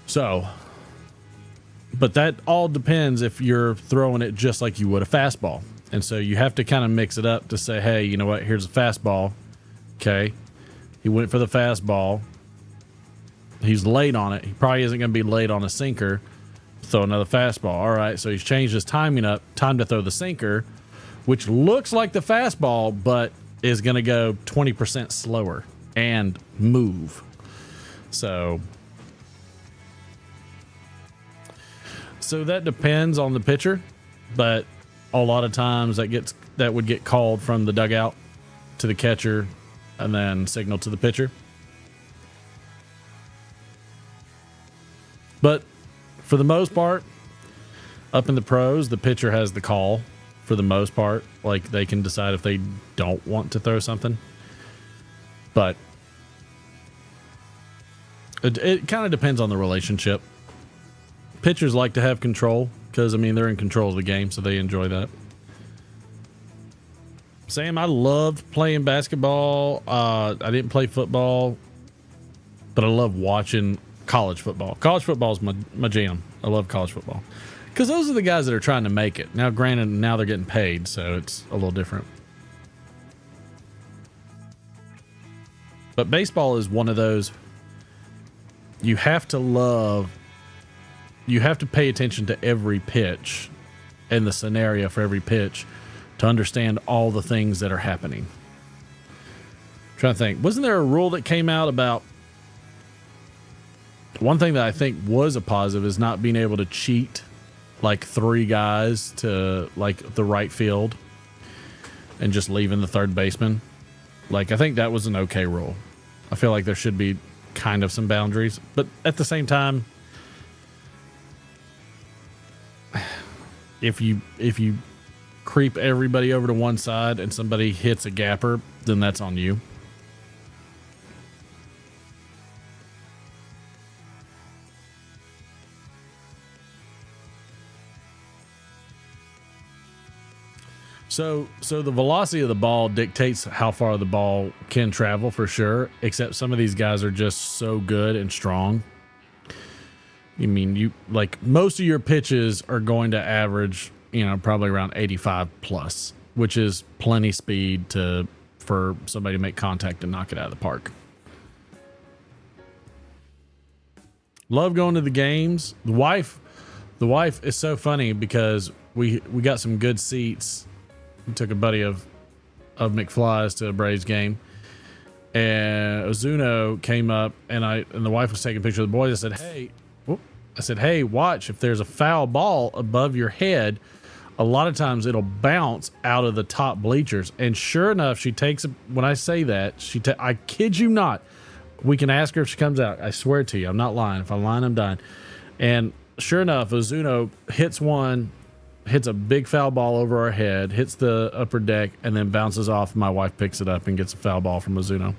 So, but that all depends if you're throwing it just like you would a fastball. And so you have to kind of mix it up to say, hey, you know what? Here's a fastball. Okay. He went for the fastball. He's late on it. He probably isn't going to be late on a sinker. Throw another fastball. All right. So he's changed his timing up. Time to throw the sinker, which looks like the fastball, but is going to go 20% slower and move. So that depends on the pitcher, but a lot of times that would get called from the dugout to the catcher and then signaled to the pitcher. But for the most part, up in the pros, the pitcher has the call for the most part. Like, they can decide if they don't want to throw something. But it kind of depends on the relationship. Pitchers like to have control because, I mean, they're in control of the game, so they enjoy that. Sam, I loved playing basketball. I didn't play football, but I love watching college football. College football is my jam. I love college football because those are the guys that are trying to make it. Now, granted, now they're getting paid, so it's a little different. But baseball is one of those you have to pay attention to every pitch and the scenario for every pitch to understand all the things that are happening. I'm trying to think. Wasn't there a rule that came out about one thing that I think was a positive is not being able to cheat like 3 guys to like the right field and just leaving the third baseman? Like, I think that was an okay rule. I feel like there should be kind of some boundaries, but at the same time, if you creep everybody over to one side and somebody hits a gapper, then that's on you. So the velocity of the ball dictates how far the ball can travel for sure, except some of these guys are just so good and strong. I mean, you like most of your pitches are going to average, probably around 85 plus, which is plenty speed for somebody to make contact and knock it out of the park. Love going to the games. The wife is so funny because we got some good seats. We took a buddy of McFly's to a Braves game, and Ozuna came up, and the wife was taking a picture of the boys. I said, hey, watch, if there's a foul ball above your head, a lot of times it'll bounce out of the top bleachers. And sure enough, she takes it. When I say that, I kid you not, we can ask her if she comes out. I swear to you, I'm not lying. If I'm lying, I'm dying. And sure enough, Ozuna hits a big foul ball over our head, hits the upper deck, and then bounces off. My wife picks it up and gets a foul ball from Ozuna.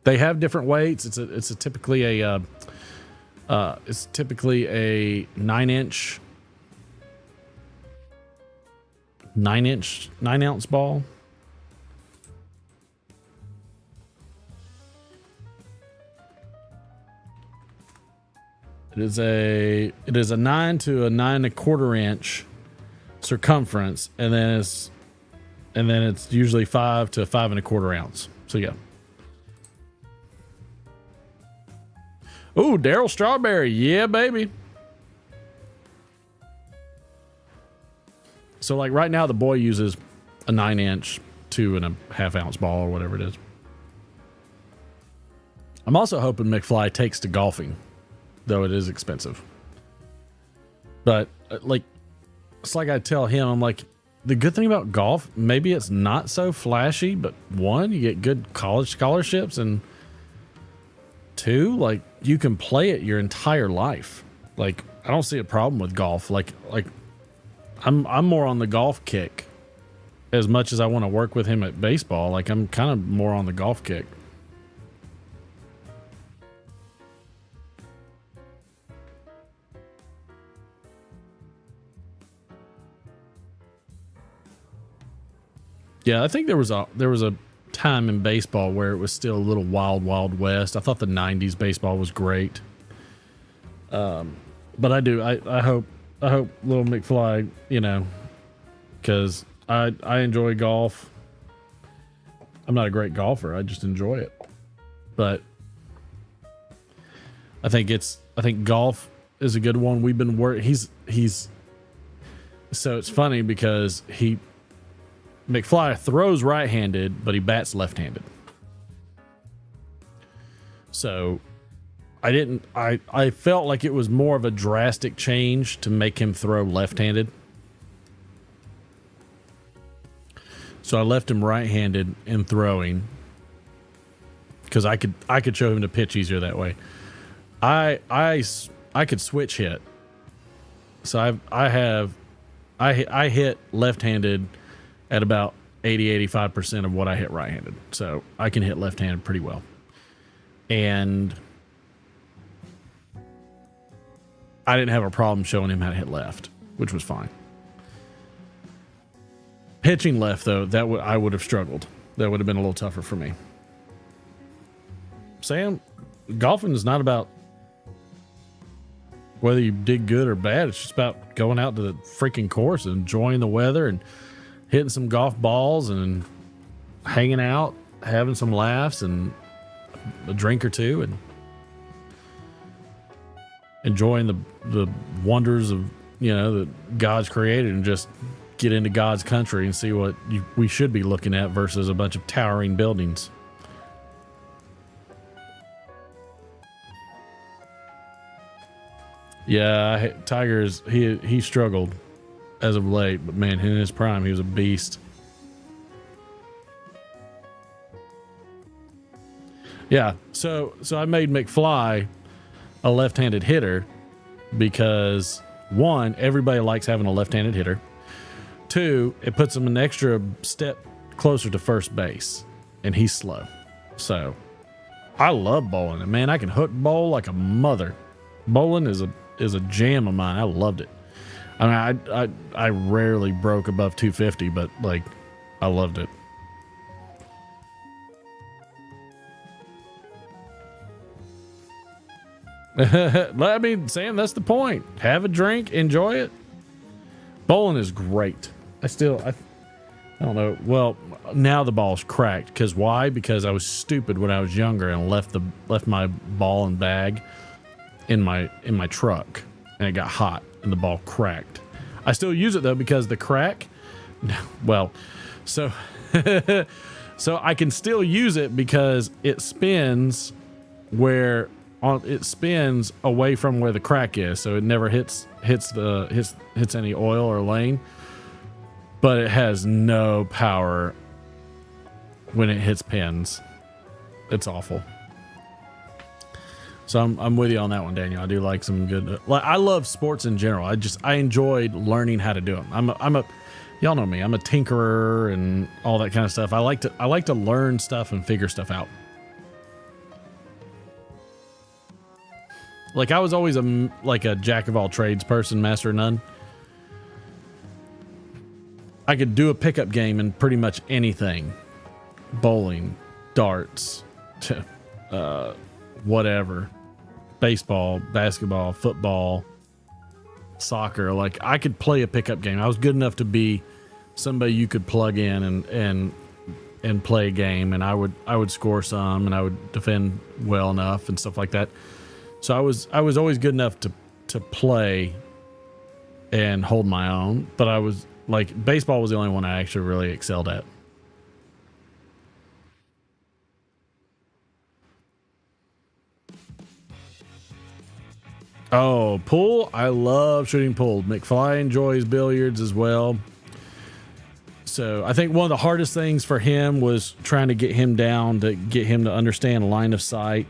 They have different weights. It's typically a 9-inch 9-ounce ball. It is a 9 to a 9.25 inch circumference, and then it's usually 5 to 5.25 ounce. So yeah. Ooh, Daryl Strawberry, yeah, baby. So like right now, the boy uses a 9-inch 2.5 ounce ball or whatever it is. I'm also hoping McFly takes to golfing, though it is expensive. But it's like I tell him, I'm like, the good thing about golf, maybe it's not so flashy, but 1, you get good college scholarships, and 2, like, you can play it your entire life. Like, I don't see a problem with golf. Like I'm more on the golf kick as much as I want to work with him at baseball. Like, I'm kind of more on the golf kick. Yeah, I think there was a time in baseball where it was still a little wild west. I thought the 90s baseball was great. But I hope little McFly, because I enjoy golf. I'm not a great golfer. I just enjoy it. But I think golf is a good one. We've been so it's funny because McFly throws right-handed, but he bats left-handed. So I felt like it was more of a drastic change to make him throw left-handed. So I left him right-handed in throwing because I could show him to pitch easier that way. I I could switch hit. So I hit left-handed at about 80-85% of what I hit right-handed. So I can hit left-handed pretty well. And I didn't have a problem showing him how to hit left, which was fine. Pitching left, though, I would have struggled. That would have been a little tougher for me. Sam, golfing is not about whether you did good or bad. It's just about going out to the freaking course and enjoying the weather and hitting some golf balls and hanging out, having some laughs and a drink or two and enjoying the wonders of, that God's created, and just get into God's country and see what we should be looking at versus a bunch of towering buildings. Yeah, Tiger he struggled as of late, but man, in his prime, he was a beast. Yeah, so I made McFly a left-handed hitter because, one, everybody likes having a left-handed hitter. Two, it puts him an extra step closer to first base, and he's slow. So I love bowling, and man, I can hook bowl like a mother. Bowling is a jam of mine. I loved it. I mean, I rarely broke above 250, but like, I loved it. I mean, Sam, that's the point. Have a drink, enjoy it. Bowling is great. I don't know. Well, now the ball's cracked. Because why? Because I was stupid when I was younger and left my ball and bag in my truck, and it got hot and the ball cracked. I still use it though because the crack. Well, so I can still use it because it spins away from where the crack is, so it never hits any oil or lane. But it has no power when it hits pins. It's awful. So I'm with you on that one, Daniel. I do like some good. I love sports in general. I enjoyed learning how to do them. Y'all know me. I'm a tinkerer and all that kind of stuff. I like to learn stuff and figure stuff out. Like, I was always a jack of all trades person, master of none. I could do a pickup game in pretty much anything. Bowling, darts, whatever. Baseball, basketball, football, soccer. Like, I could play a pickup game. I was good enough to be somebody you could plug in and play a game, and I would score some, and I would defend well enough and stuff like that. So I was always good enough to play and hold my own, but I was like, baseball was the only one I actually really excelled at. Oh, pool. I love shooting pool. McFly enjoys billiards as well. So I think one of the hardest things for him was trying to get him to understand line of sight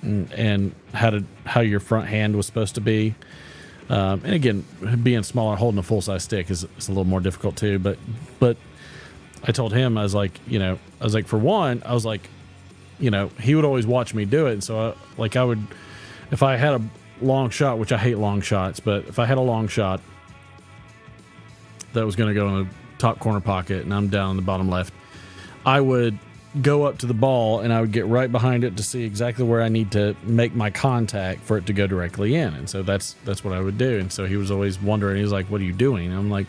and how your front hand was supposed to be. And again, being smaller, holding a full size stick is a little more difficult too. But I told him, I was like, for one, he would always watch me do it. And so I would, if I had a long shot, which I hate long shots, but if I had a long shot that was going to go in the top corner pocket and I'm down in the bottom left, I would go up to the ball and I would get right behind it to see exactly where I need to make my contact for it to go directly in. And so that's what I would do. And so he was always wondering, he was like, what are you doing? And I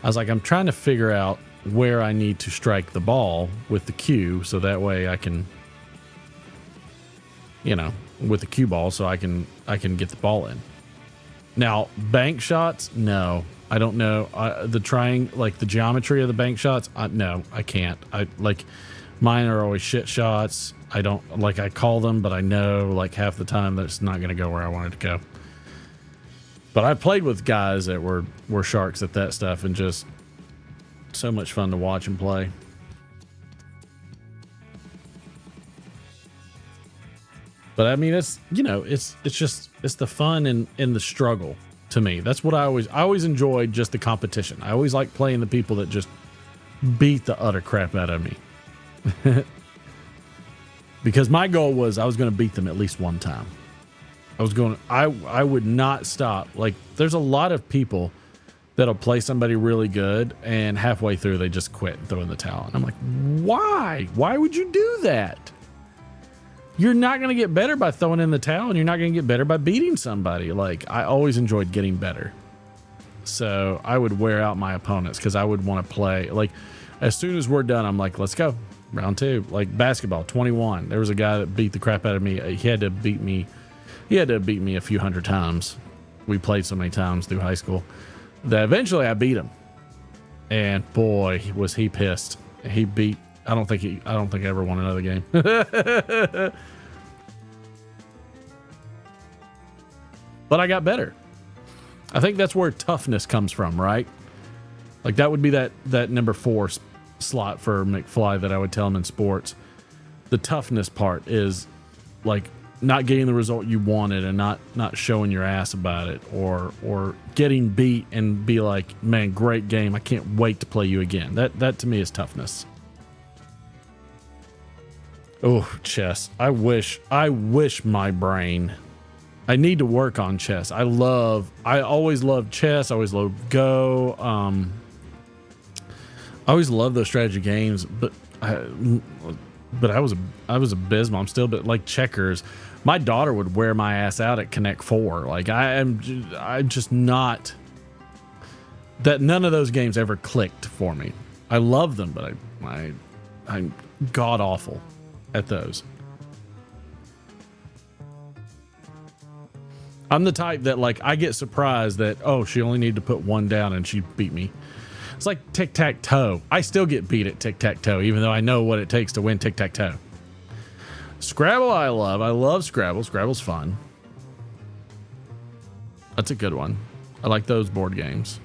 was like, I'm trying to figure out where I need to strike the ball with the cue, so that way I can, with the cue ball, so I can get the ball in. Now, bank shots, no, I don't know. The geometry of the bank shots, no, I can't. Mine are always shit shots. I call them, but I know half the time that it's not going to go where I want it to go. But I played with guys that were sharks at that stuff, and just so much fun to watch and play. But I mean, it's, you know, it's the fun in the struggle to me. That's what I always enjoyed, just the competition. I always like playing the people that just beat the utter crap out of me. Because my goal was I was going to beat them at least one time. I would not stop. Like, there's a lot of people that'll play somebody really good and halfway through they just quit and throw in the towel. And I'm like, why? Why would you do that? You're not going to get better by throwing in the towel, and you're not going to get better by beating somebody. Like, I always enjoyed getting better. So I would wear out my opponents because I would want to play. Like, as soon as we're done, I'm like, let's go. Round two. Like basketball, 21. There was a guy that beat the crap out of me. He had to beat me a few hundred times. We played so many times through high school that eventually I beat him. And boy, was he pissed. He beat, I don't think I ever won another game. But I got better. I think that's where toughness comes from, right? Like, that would be that number 4 slot for McFly that I would tell him in sports. The toughness part is like not getting the result you wanted and not showing your ass about it, or getting beat and be like, man, great game, I can't wait to play you again. That to me is toughness. Oh, chess. I wish my brain. I need to work on chess. I always loved chess. I always loved Go. I always loved those strategy games, but I was abysmal. I'm still, but like checkers, my daughter would wear my ass out at Connect 4. Like, I'm just not, that none of those games ever clicked for me. I love them, but I'm god awful at those. I'm the type that, like, I get surprised that, oh, she only needed to put one down and she beat me. It's like tic-tac-toe. I still get beat at tic-tac-toe, even though I know what it takes to win tic-tac-toe. Scrabble I love. I love Scrabble. Scrabble's fun. That's a good one. I like those board games.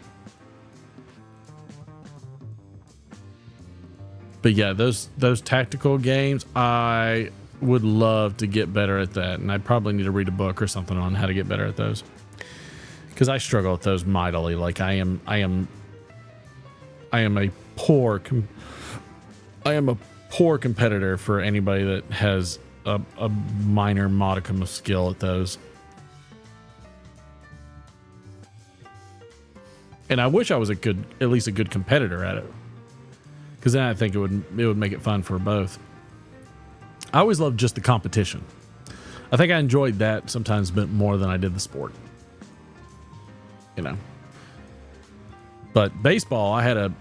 But yeah, those tactical games, I would love to get better at that. And I probably need to read a book or something on how to get better at those. Because I struggle with those mightily. Like, I am a poor competitor for anybody that has a minor modicum of skill at those. And I wish I was at least a good competitor at it, because then I think it would make it fun for both. I always loved just the competition. I think I enjoyed that sometimes a bit more than I did the sport. You know. But baseball, I had a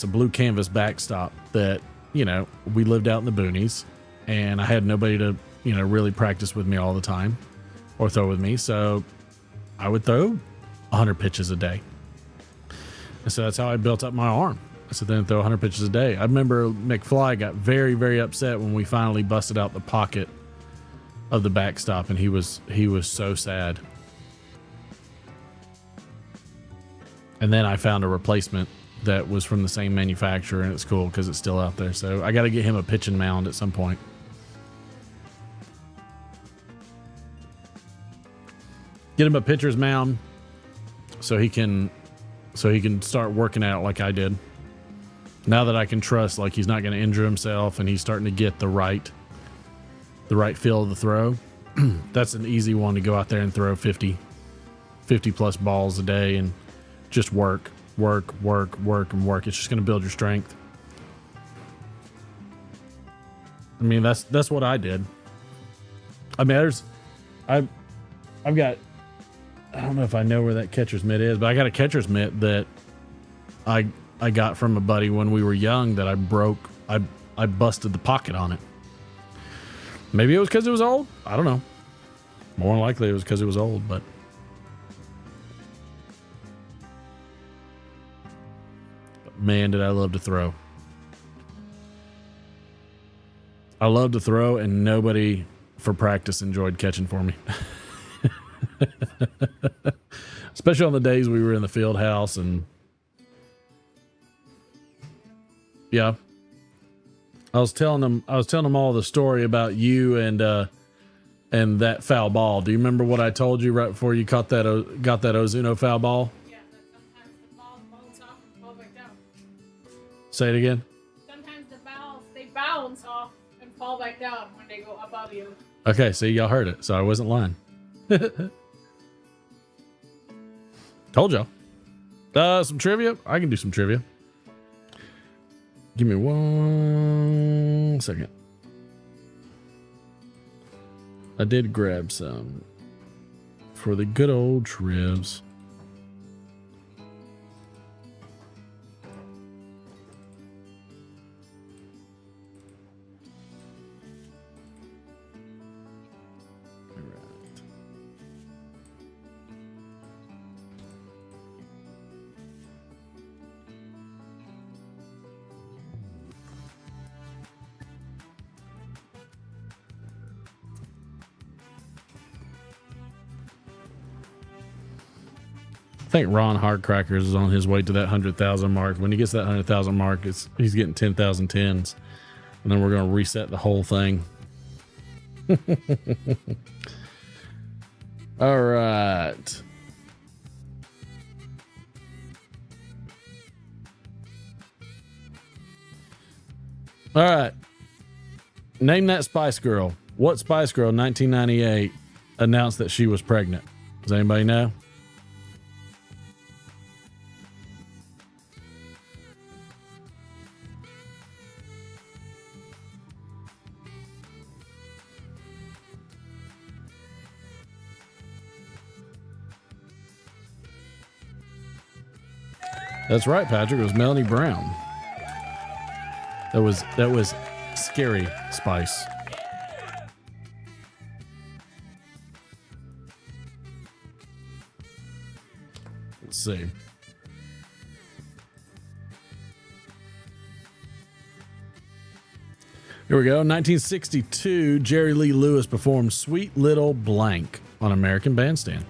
blue canvas backstop that, you know, we lived out in the boonies, and I had nobody to, you know, really practice with me all the time or throw with me. So I would throw 100 pitches a day. And so that's how I built up my arm. So then throw 100 pitches a day. I remember McFly got very, very upset when we finally busted out the pocket of the backstop, and he was so sad. And then I found a replacement that was from the same manufacturer, and it's cool because it's still out there. So I got to get him a pitching mound at some point. Get him a pitcher's mound so he can start working out like I did. Now that I can trust, like, he's not going to injure himself and he's starting to get the right feel of the throw. That's an easy one to go out there and throw 50 plus balls a day and just work. It's just going to build your strength. I mean, that's what I did. I mean, I've got, I don't know if I know where that catcher's mitt is, but I got a catcher's mitt that I got from a buddy when we were young that I broke. I busted the pocket on it. Maybe it was because it was old. I don't know. More than likely it was because it was old, but man, did I love to throw. I love to throw, and nobody for practice enjoyed catching for me. Especially on the days we were in the field house, and yeah. I was telling them all the story about you and and that foul ball. Do you remember what I told you right before you got that Ozuno foul ball? Yeah, that sometimes the balls bounce off and fall back down. Say it again. Sometimes the balls, they bounce off and fall back down when they go above you. Okay, see, y'all heard it, so I wasn't lying. Told y'all. Some trivia. I can do some trivia. Give me 1 second. I did grab some for the good old trivs. I think Ron Hardcrackers is on his way to that 100,000 mark. When he gets that 100,000 mark, he's getting 10,000 tens, and then we're going to reset the whole thing. All right. All right. Name that Spice Girl. What Spice Girl in 1998 announced that she was pregnant? Does anybody know? That's right, Patrick. It was Melanie Brown. That was Scary Spice. Let's see. Here we go. 1962, Jerry Lee Lewis performed Sweet Little Blank on American Bandstand.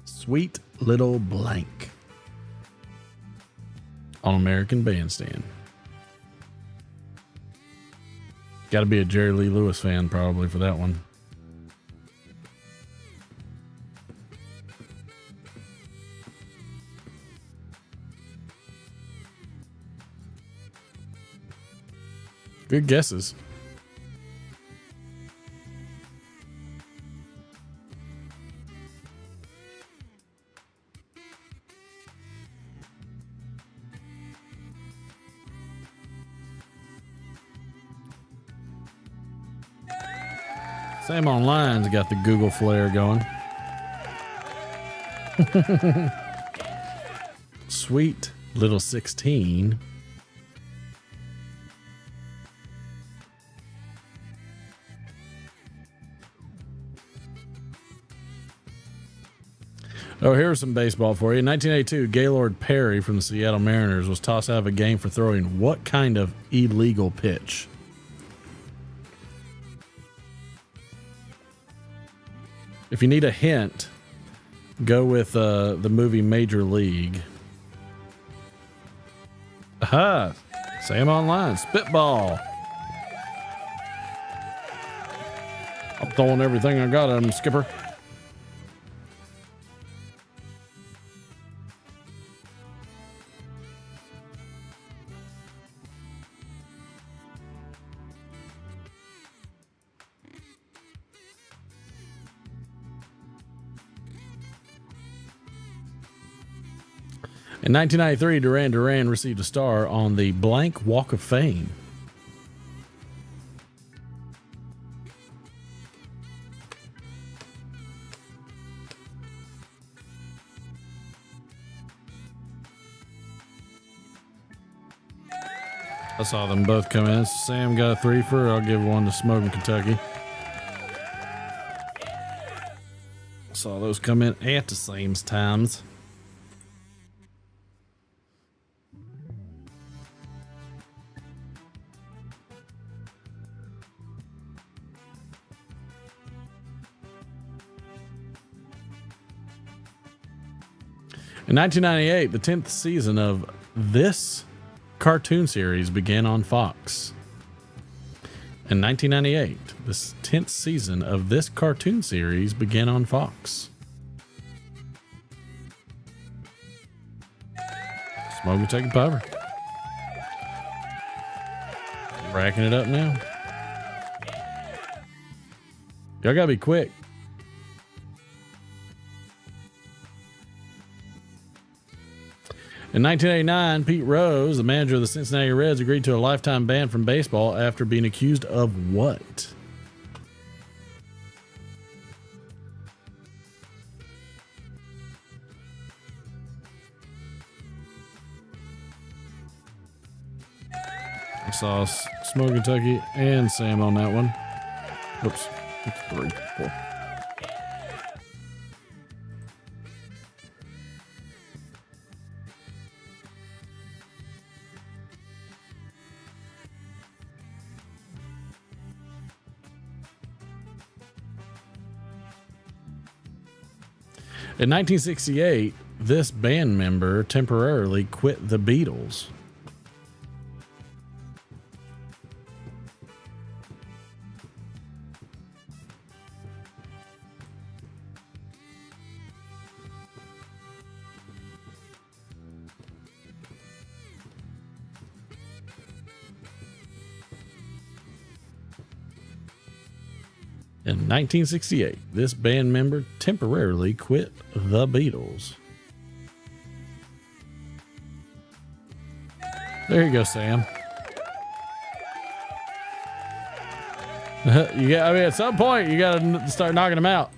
Sweet Little Blank on American Bandstand. Got to be a Jerry Lee Lewis fan probably for that one. Good guesses. Sam Online's got the Google flair going. Sweet Little 16. Oh, here's some baseball for you. In 1982, Gaylord Perry from the Seattle Mariners was tossed out of a game for throwing what kind of illegal pitch? If you need a hint, go with the movie Major League. Aha! Sam Online. Spitball. I'm throwing everything I got at him, Skipper. In 1993, Duran Duran received a star on the Blank Walk of Fame. I saw them both come in. Sam got a 3-fer. I'll give one to Smoking Kentucky. Saw those come in at the same times. In 1998, the 10th season of this cartoon series began on Fox? In 1998, the 10th season of this cartoon series began on Fox. Smoking, taking cover. Racking it up now. Y'all gotta be quick. In 1989, Pete Rose, the manager of the Cincinnati Reds, agreed to a lifetime ban from baseball after being accused of what? I saw Smoke Kentucky and Sam on that one. Oops, that's 3, 4. In 1968, this band member temporarily quit the Beatles. In 1968, this band member temporarily quit the Beatles. There you go, Sam. I mean, at some point, you got to start knocking them out.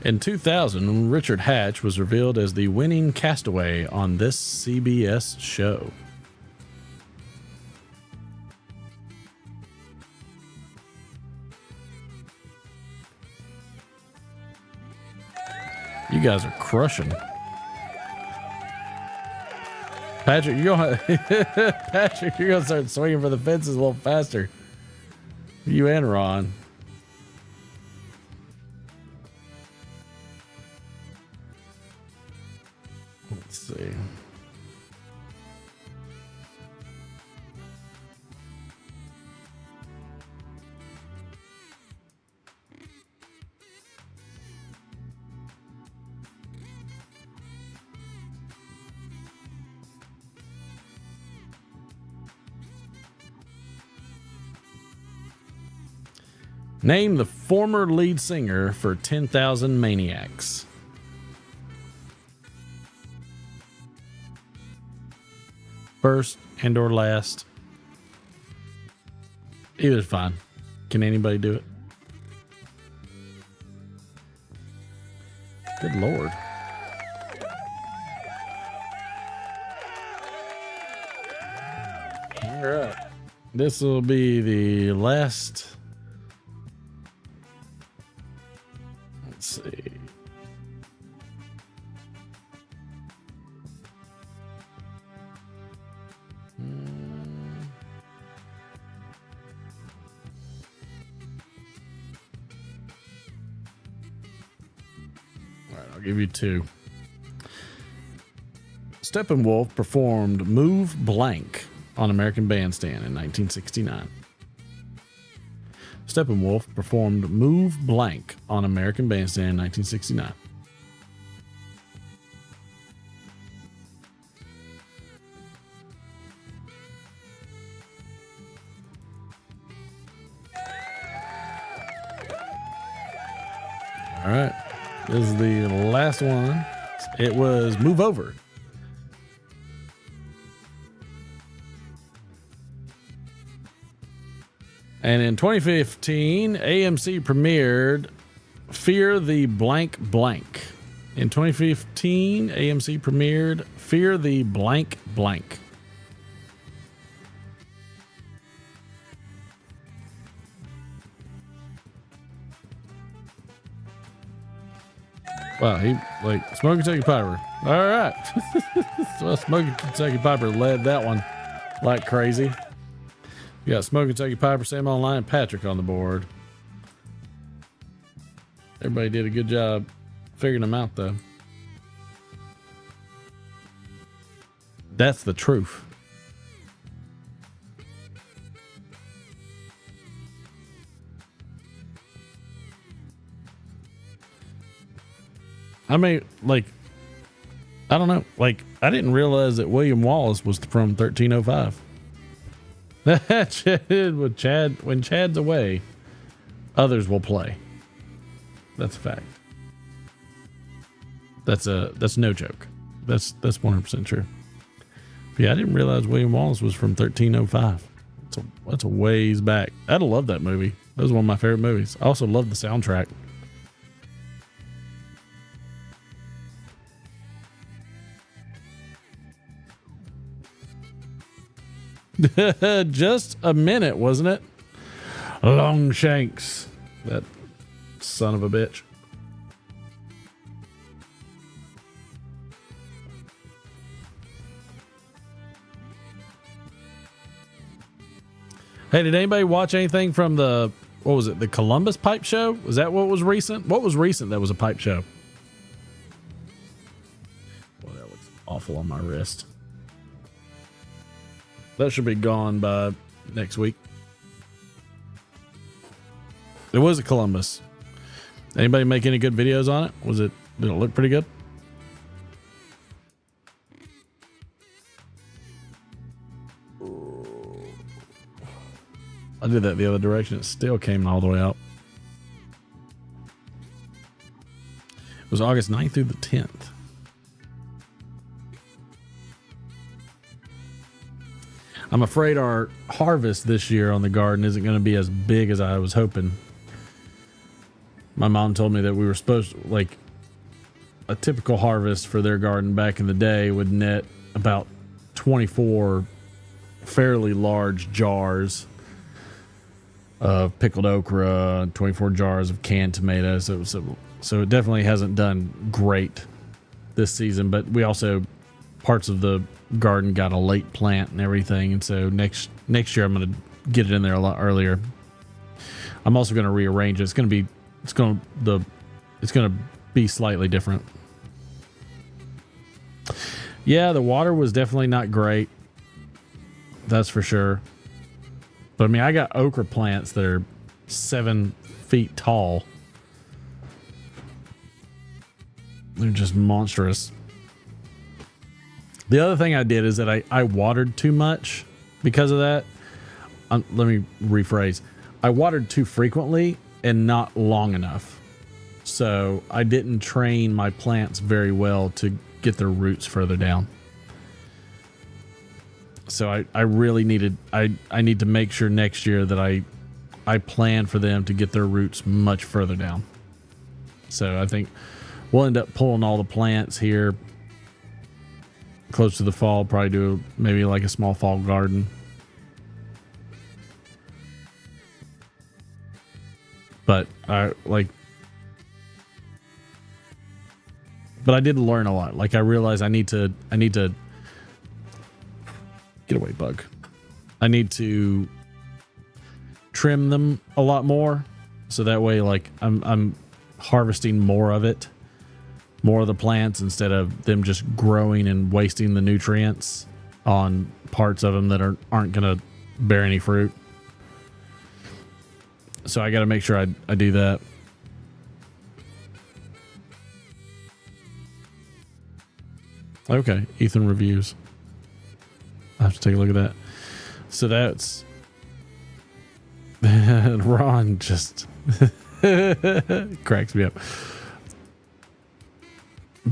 In 2000, Richard Hatch was revealed as the winning castaway on this CBS show. You guys are crushing. Patrick, you're gonna start swinging for the fences a little faster. You and Ron. Let's see. Name the former lead singer for 10,000 Maniacs. First and or last. Either's fine. Can anybody do it? Good Lord. All right. This will be the last. Let's see. All right, I'll give you two. Steppenwolf performed Move Blank on American Bandstand in 1969. Steppenwolf performed Move Blank on American Bandstand in 1969. All right. This is the last one. It was Move Over. And in 2015, AMC premiered Fear the Blank Blank. In 2015, AMC premiered Fear the Blank Blank. Wow, he like Smoking Kentucky Piper. All right. Well, Smoking Kentucky Piper led that one like crazy. You got Smoking Kentucky Piper, Sam Online, and Patrick on the board. Everybody did a good job figuring them out, though. That's the truth. I mean, like, I don't know. Like, I didn't realize that William Wallace was from 1305. With Chad, when Chad's away, others will play. That's a fact. That's no joke. That's 100% true. But yeah, I didn't realize William Wallace was from 1305. That's a ways back. I'd love that movie. That was one of my favorite movies. I also love the soundtrack. Just a minute, wasn't it? Longshanks. That son of a bitch. Hey, did anybody watch anything from the, what was it, the Columbus pipe show? Was that what was recent? What was recent that was a pipe show? Boy, that looks awful on my wrist. That should be gone by next week. It was a Columbus. Anybody make any good videos on it? Did it look pretty good? I did that the other direction. It still came all the way out. It was August 9th through the 10th. I'm afraid our harvest this year on the garden isn't going to be as big as I was hoping. My mom told me that we were supposed to, like, a typical harvest for their garden back in the day would net about 24 fairly large jars of pickled okra, 24 jars of canned tomatoes. So it definitely hasn't done great this season, but we also, parts of the garden got a late plant and everything, and so next year I'm going to get it in there a lot earlier. I'm also going to rearrange it. It's going to be slightly different. Yeah, the water was definitely not great. That's for sure. But I mean, I got okra plants that are 7 feet tall. They're just monstrous. The other thing I did is that I watered too much because of that. Let me rephrase. I watered too frequently and not long enough. So I didn't train my plants very well to get their roots further down. So I really needed, I need to make sure next year that I plan for them to get their roots much further down. So I think we'll end up pulling all the plants here close to the fall, probably do maybe like a small fall garden. But but I did learn a lot. Like I realized I need to get away, bug. I need to trim them a lot more, so that way, like I'm harvesting more of it, more of the plants, instead of them just growing and wasting the nutrients on parts of them that aren't gonna bear any fruit. So I got to make sure I do that. Okay, Ethan reviews. I have to take a look at that. So that's Ron just cracks me up.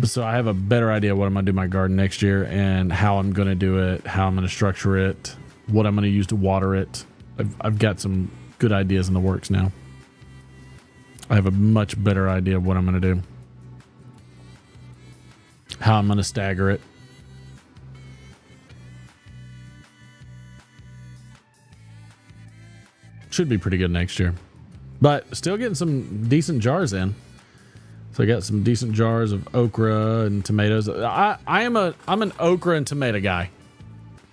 So I have a better idea what I'm gonna do my garden next year and how I'm gonna do it, how I'm gonna structure it, what I'm gonna use to water it. I've got some good ideas in the works now. I have a much better idea of what I'm gonna do, how I'm gonna stagger it. Should be pretty good next year, but still getting some decent jars in. So I got some decent jars of okra and tomatoes. I'm an okra and tomato guy.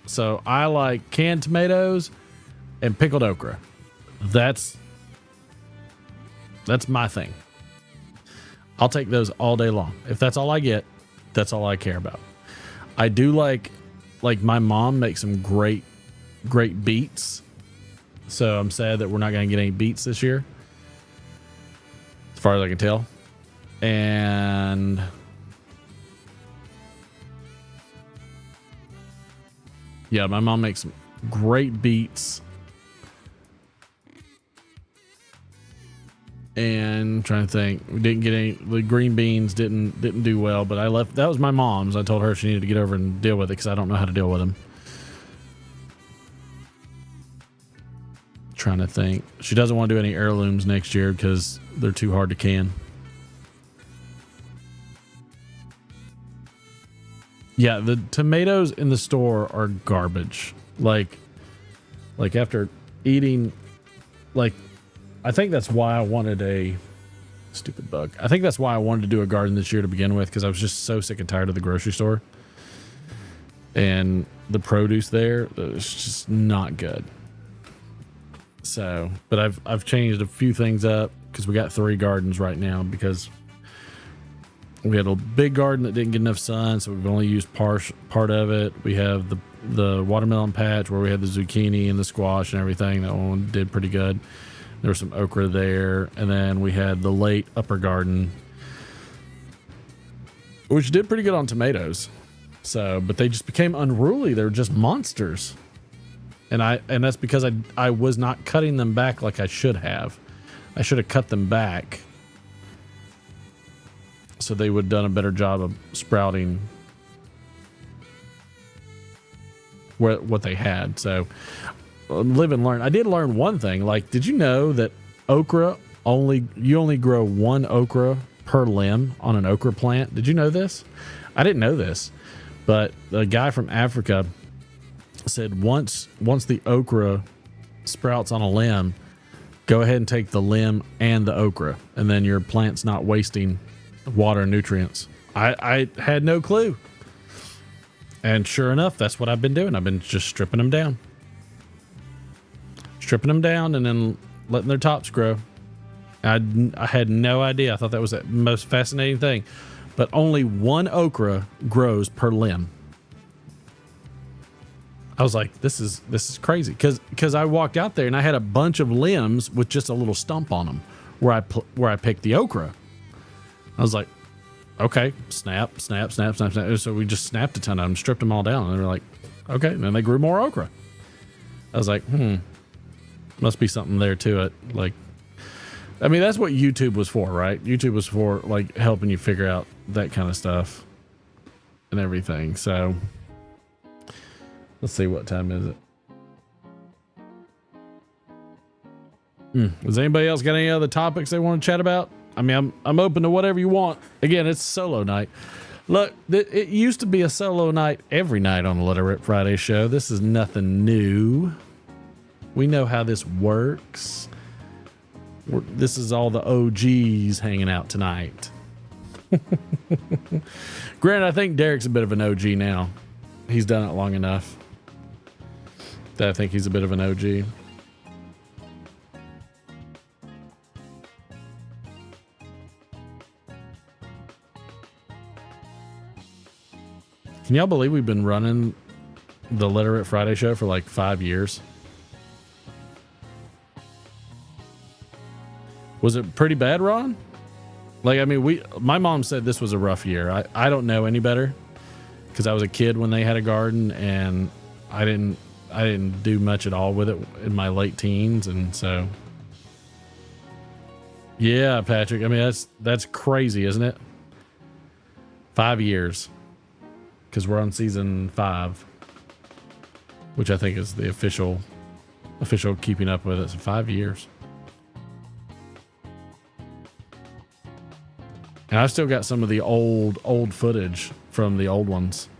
So I like canned tomatoes and pickled okra. That's my thing. I'll take those all day long. If that's all I get, that's all I care about. I do like my mom makes some great beets. So I'm sad that we're not going to get any beets this year, as far as I can tell. And yeah, my mom makes some great beets. And trying to think, we didn't get any. The green beans didn't do well, but I left. That was my mom's. I told her she needed to get over and deal with it because I don't know how to deal with them. Trying to think, she doesn't want to do any heirlooms next year because they're too hard to can. Yeah, the tomatoes in the store are garbage. Like after eating, like. I think that's why I wanted a stupid bug. I think that's why I wanted to do a garden this year to begin with, because I was just so sick and tired of the grocery store. And the produce there is just not good. So, but I've changed a few things up because we got 3 gardens right now because we had a big garden that didn't get enough sun, so we've only used part of it. We have the watermelon patch where we had the zucchini and the squash and everything. That one did pretty good. There was some okra there. And then we had the late upper garden, which did pretty good on tomatoes. So, but they just became unruly. They were just monsters. And that's because I was not cutting them back like I should have. I should have cut them back so they would have done a better job of sprouting what they had. So live and learn. I did learn one thing. Like, did you know that okra you only grow 1 okra per limb on an okra plant? Did you know this? I didn't know this, but the guy from Africa said once the okra sprouts on a limb, go ahead and take the limb and the okra, and then your plant's not wasting water and nutrients. I had no clue. And sure enough, that's what I've been doing. I've been just stripping them down and then letting their tops grow. I had no idea. I thought that was the most fascinating thing. But only 1 okra grows per limb. I was like, this is crazy, because I walked out there and I had a bunch of limbs with just a little stump on them where I picked the okra. I was like, okay, snap. So we just snapped a ton of them, stripped them all down, and they were like, okay. And then they grew more okra. I was like, must be something there to it. Like, I mean, that's what YouTube was for, right? YouTube was for like helping you figure out that kind of stuff and everything. So let's see, what time is it? Does anybody else got any other topics they want to chat about? I mean, I'm open to whatever you want. Again, it's solo night. Look, it used to be a solo night every night on the Let It Rip Friday show. This is nothing new. We know how this works. This is all the OGs hanging out tonight. Granted, I think Derek's a bit of an OG now. He's done it long enough that I think he's a bit of an OG. Can y'all believe we've been running the Let It Rip Friday show for like 5 years? Was it pretty bad, Ron? Like, I mean, my mom said this was a rough year. I don't know any better because I was a kid when they had a garden, and I didn't do much at all with it in my late teens, and so yeah, Patrick. I mean, that's crazy, isn't it? 5 years, because we're on season 5, which I think is the official keeping up with it. So 5 years. And I've still got some of the old footage from the old ones.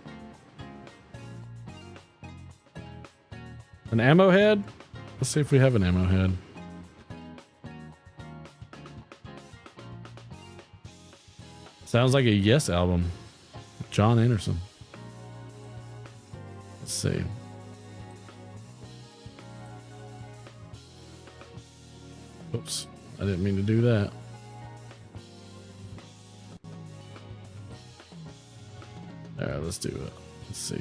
An ammo head? Let's see if we have an ammo head. Sounds like a Yes album. John Anderson. Let's see. Oops, I didn't mean to do that. All right, let's do it. Let's see.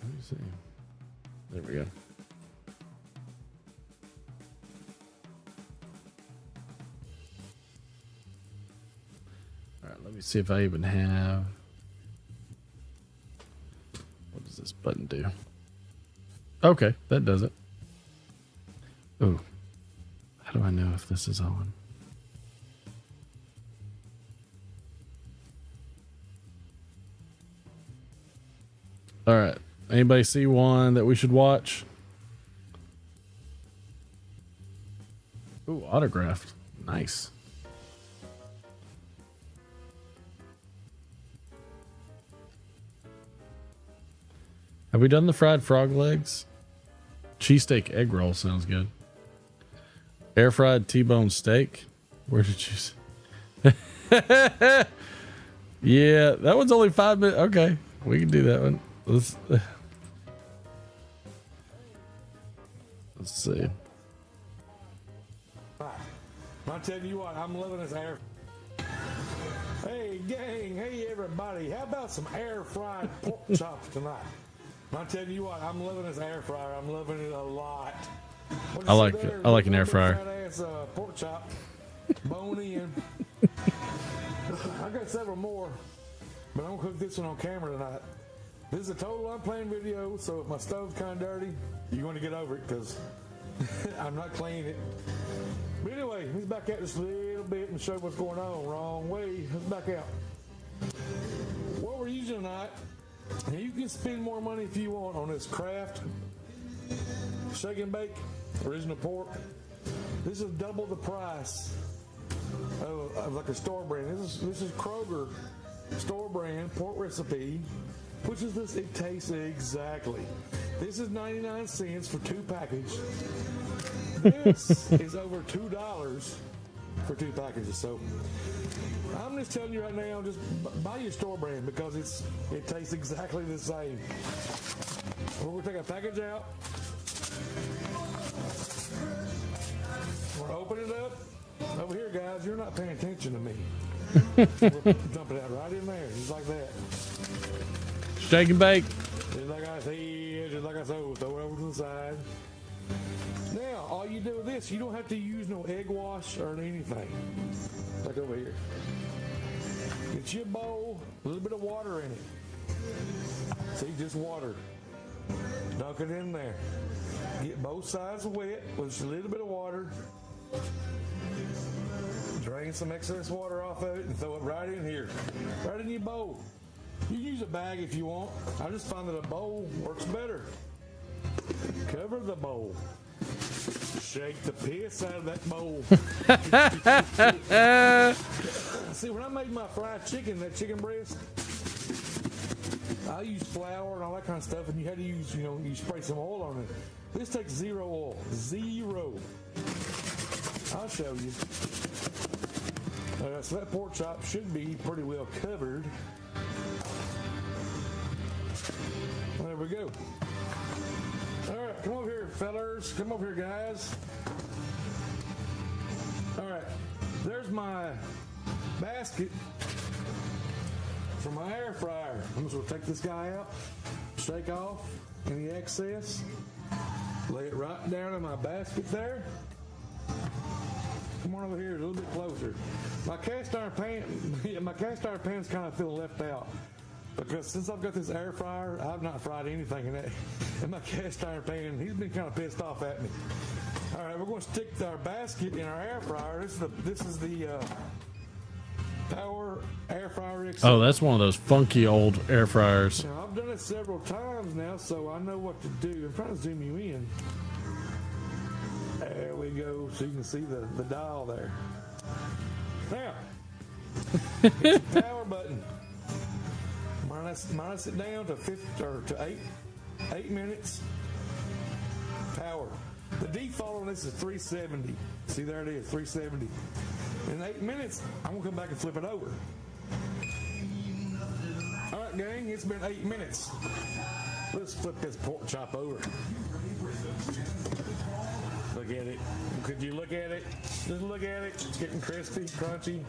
Let me see. There we go. All right, let me see if I even have. What does this button do? Okay, that does it. Oh, how do I know if this is on? All right. Anybody see one that we should watch? Ooh, autographed. Nice. Have we done the fried frog legs? Cheesesteak egg roll sounds good. Air fried T-bone steak. Where did you see? Yeah, that one's only 5 minutes. Okay, we can do that one. Let's see. I'll tell you what, I'm loving this air. Hey, gang. Hey, everybody. How about some air fried pork chops tonight? I'll tell you what, I'm loving this air fryer. I'm loving it a lot. I like an air fryer. Fat-ass, pork chop, bone in. I got several more, but I'm gonna cook this one on camera tonight. This is a total unplanned video, so if my stove's kind of dirty, you're going to get over it because I'm not cleaning it. But anyway, let's back out just a little bit and show what's going on. Wrong way. Let's back out. What we're using tonight, and you can spend more money if you want on this Kraft Shake and Bake original pork. This is double the price of like a store brand. This is Kroger store brand pork recipe. Which is this? It tastes exactly. This is 99 cents for 2 packages. This is over $2 for 2 packages. So I'm just telling you right now, just buy your store brand because it tastes exactly the same. We're gonna take a package out. We're opening it up. Over here, guys, you're not paying attention to me. We're dumping it out right in there, just like that. Shake and bake. Just like I said, just like I said, throw it over to the side. Now, all you do with this, you don't have to use no egg wash or anything. Like over here. Get you a bowl, a little bit of water in it. See, just water. Dunk it in there. Get both sides wet with just a little bit of water. Drain some excess water off of it and throw it right in here. Right in your bowl. You use a bag if you want. I just find that a bowl works better. Cover the bowl. Shake the piss out of that bowl. See, when I made my fried chicken, that chicken breast, I use flour and all that kind of stuff, and you had to use, you spray some oil on it. This takes 0 oil. 0. I'll show you. So that pork chop should be pretty well covered. There we go. All right, come over here, fellers. Come over here, guys. All right, there's my basket for my air fryer. I'm just gonna take this guy out, shake off any excess, lay it right down in my basket there. Come on over here a little bit closer. My cast iron pan's kind of feeling left out. because since I've got this air fryer, I've not fried anything in my cast iron pan. He's been kind of pissed off at me. All right, we're going to stick our basket in our air fryer. This is the Power Air Fryer XL. Oh, that's one of those funky old air fryers. Now, I've done it several times now, so I know what to do. I'm trying to zoom you in. There we go, so you can see the dial there. Now, hit the power button. Minus it down to 8 minutes. Power. The default on this is 370. See, there it is, 370. In 8 minutes, I'm gonna come back and flip it over. All right, gang, it's been 8 minutes. Let's flip this pork chop over. Look at it. Could you look at it? Just look at it. It's getting crispy, crunchy.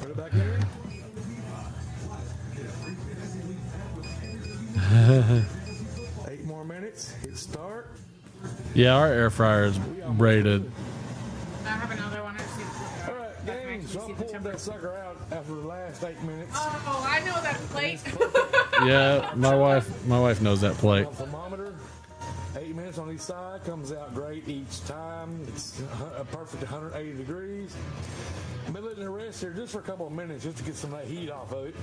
Put it back in. 8 more minutes. Hit start. Yeah, our air fryer is rated. I have another one. All right, gang. So I pulled that sucker out after the last 8 minutes. Oh, I know that plate. Yeah, my wife knows that plate. Thermometer. 8 minutes on each side, comes out great each time. It's a perfect 180 degrees. I've been letting it rest here just for a couple of minutes just to get some of that heat off of it.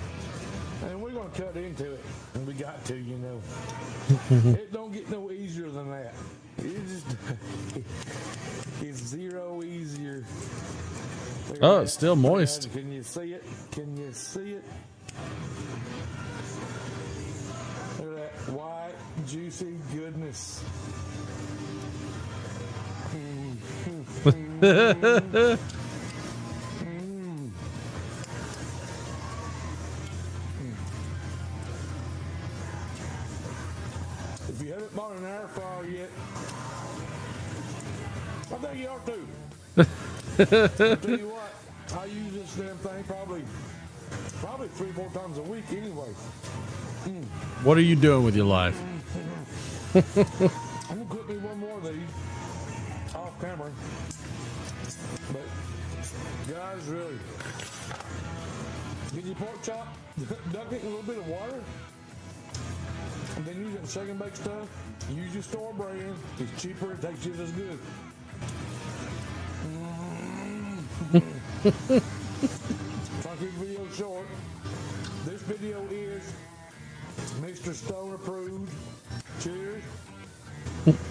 And we're going to cut into it. And we got to, you know. It don't get no easier than that. It's zero easier. Oh, it's still moist. Can you see it? Can you see it? Look at that white, juicy goodness. If you haven't bought an air fryer yet, I think you ought to. I'll tell you what, I use this damn thing probably 3-4 times a week anyway. What are you doing with your life? I'm gonna cook me one more of these off camera. But guys, really, get your pork chop, duck it in a little bit of water, and then use that shake and bake stuff. Use your store brand. It's cheaper. It tastes just as good. Try to keep the video short. This video is Mr. Stone approved. Cheers. And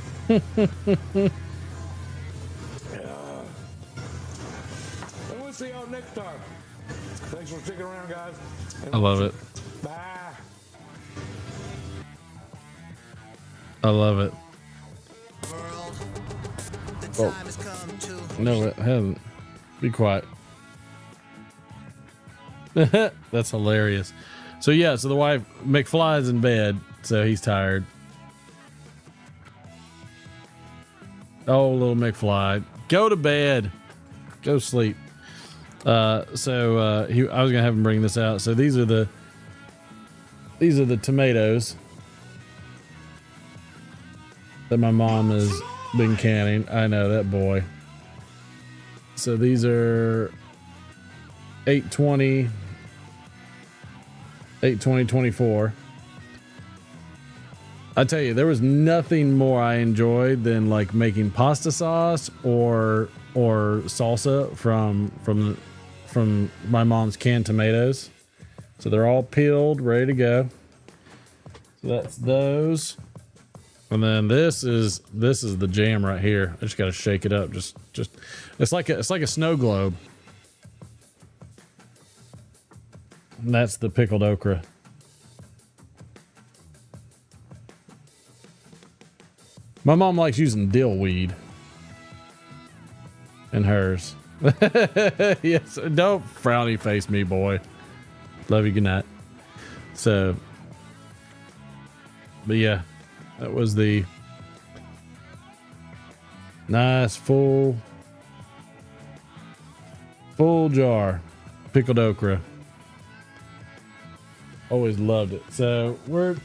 we'll see y'all next time. Thanks for sticking around, guys. I love it. Bye. I love it. Oh. No, it hasn't. Be quiet. That's hilarious. So yeah, so the wife, McFly's in bed, so he's tired. Oh, little McFly, go to bed, go sleep. I was gonna have him bring this out. So these are the tomatoes that my mom has been canning. I know that boy. So these are 820 24. I tell you, there was nothing more I enjoyed than like making pasta sauce or salsa from my mom's canned tomatoes. So they're all peeled, ready to go. So that's those. And then this is the jam right here. I just got to shake it up. Just it's like a snow globe. And that's the pickled okra. My mom likes using dill weed in hers. Yes, don't frowny face me, boy. Love you, good night. So, but yeah, that was the nice full jar pickled okra. Always loved it. So we're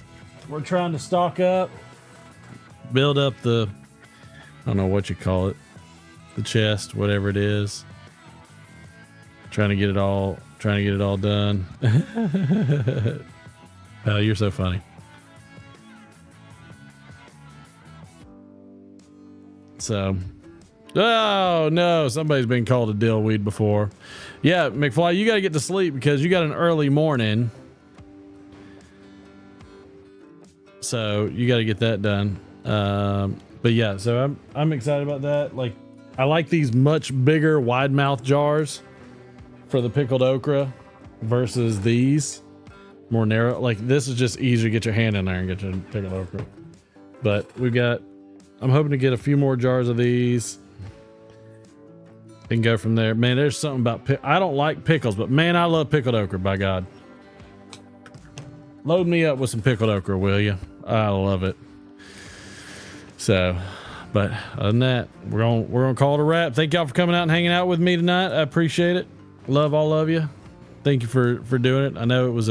trying to stock up, build up the, I don't know what you call it, the chest, whatever it is. Trying to get it all done. You're so funny. So, oh no, somebody's been called a dillweed before. Yeah, McFly, you got to get to sleep because you got an early morning. So you got to get that done. But yeah, so I'm excited about that. Like, I like these much bigger wide mouth jars for the pickled okra versus these more narrow. Like, this is just easier to get your hand in there and get your pickled okra. But I'm hoping to get a few more jars of these and go from there. Man, there's something about I don't like pickles, but man, I love pickled okra, by God. Load me up with some pickled okra, will you? I love it. So, but other than that, we're gonna call it a wrap. Thank y'all for coming out and hanging out with me tonight. I appreciate it. Love all of you. Thank you for doing it. I know it was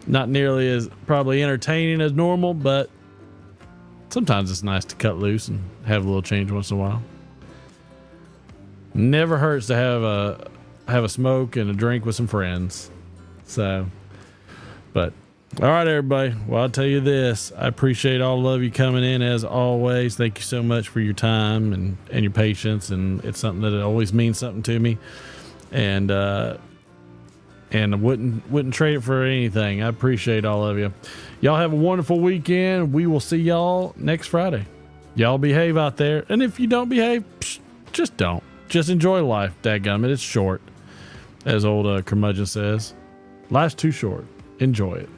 not nearly as probably entertaining as normal, but sometimes it's nice to cut loose and have a little change once in a while. Never hurts to have a smoke and a drink with some friends. So, but all right, everybody. Well, I'll tell you this. I appreciate all of you coming in as always. Thank you so much for your time and your patience. And it's something that always means something to me. And I wouldn't trade it for anything. I appreciate all of you. Y'all have a wonderful weekend. We will see y'all next Friday. Y'all behave out there. And if you don't behave, just don't. Just enjoy life, dadgummit. It's short. As old curmudgeon says. Life's too short. Enjoy it.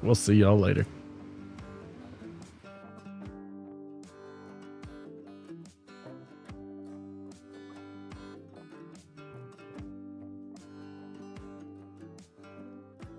We'll see y'all later.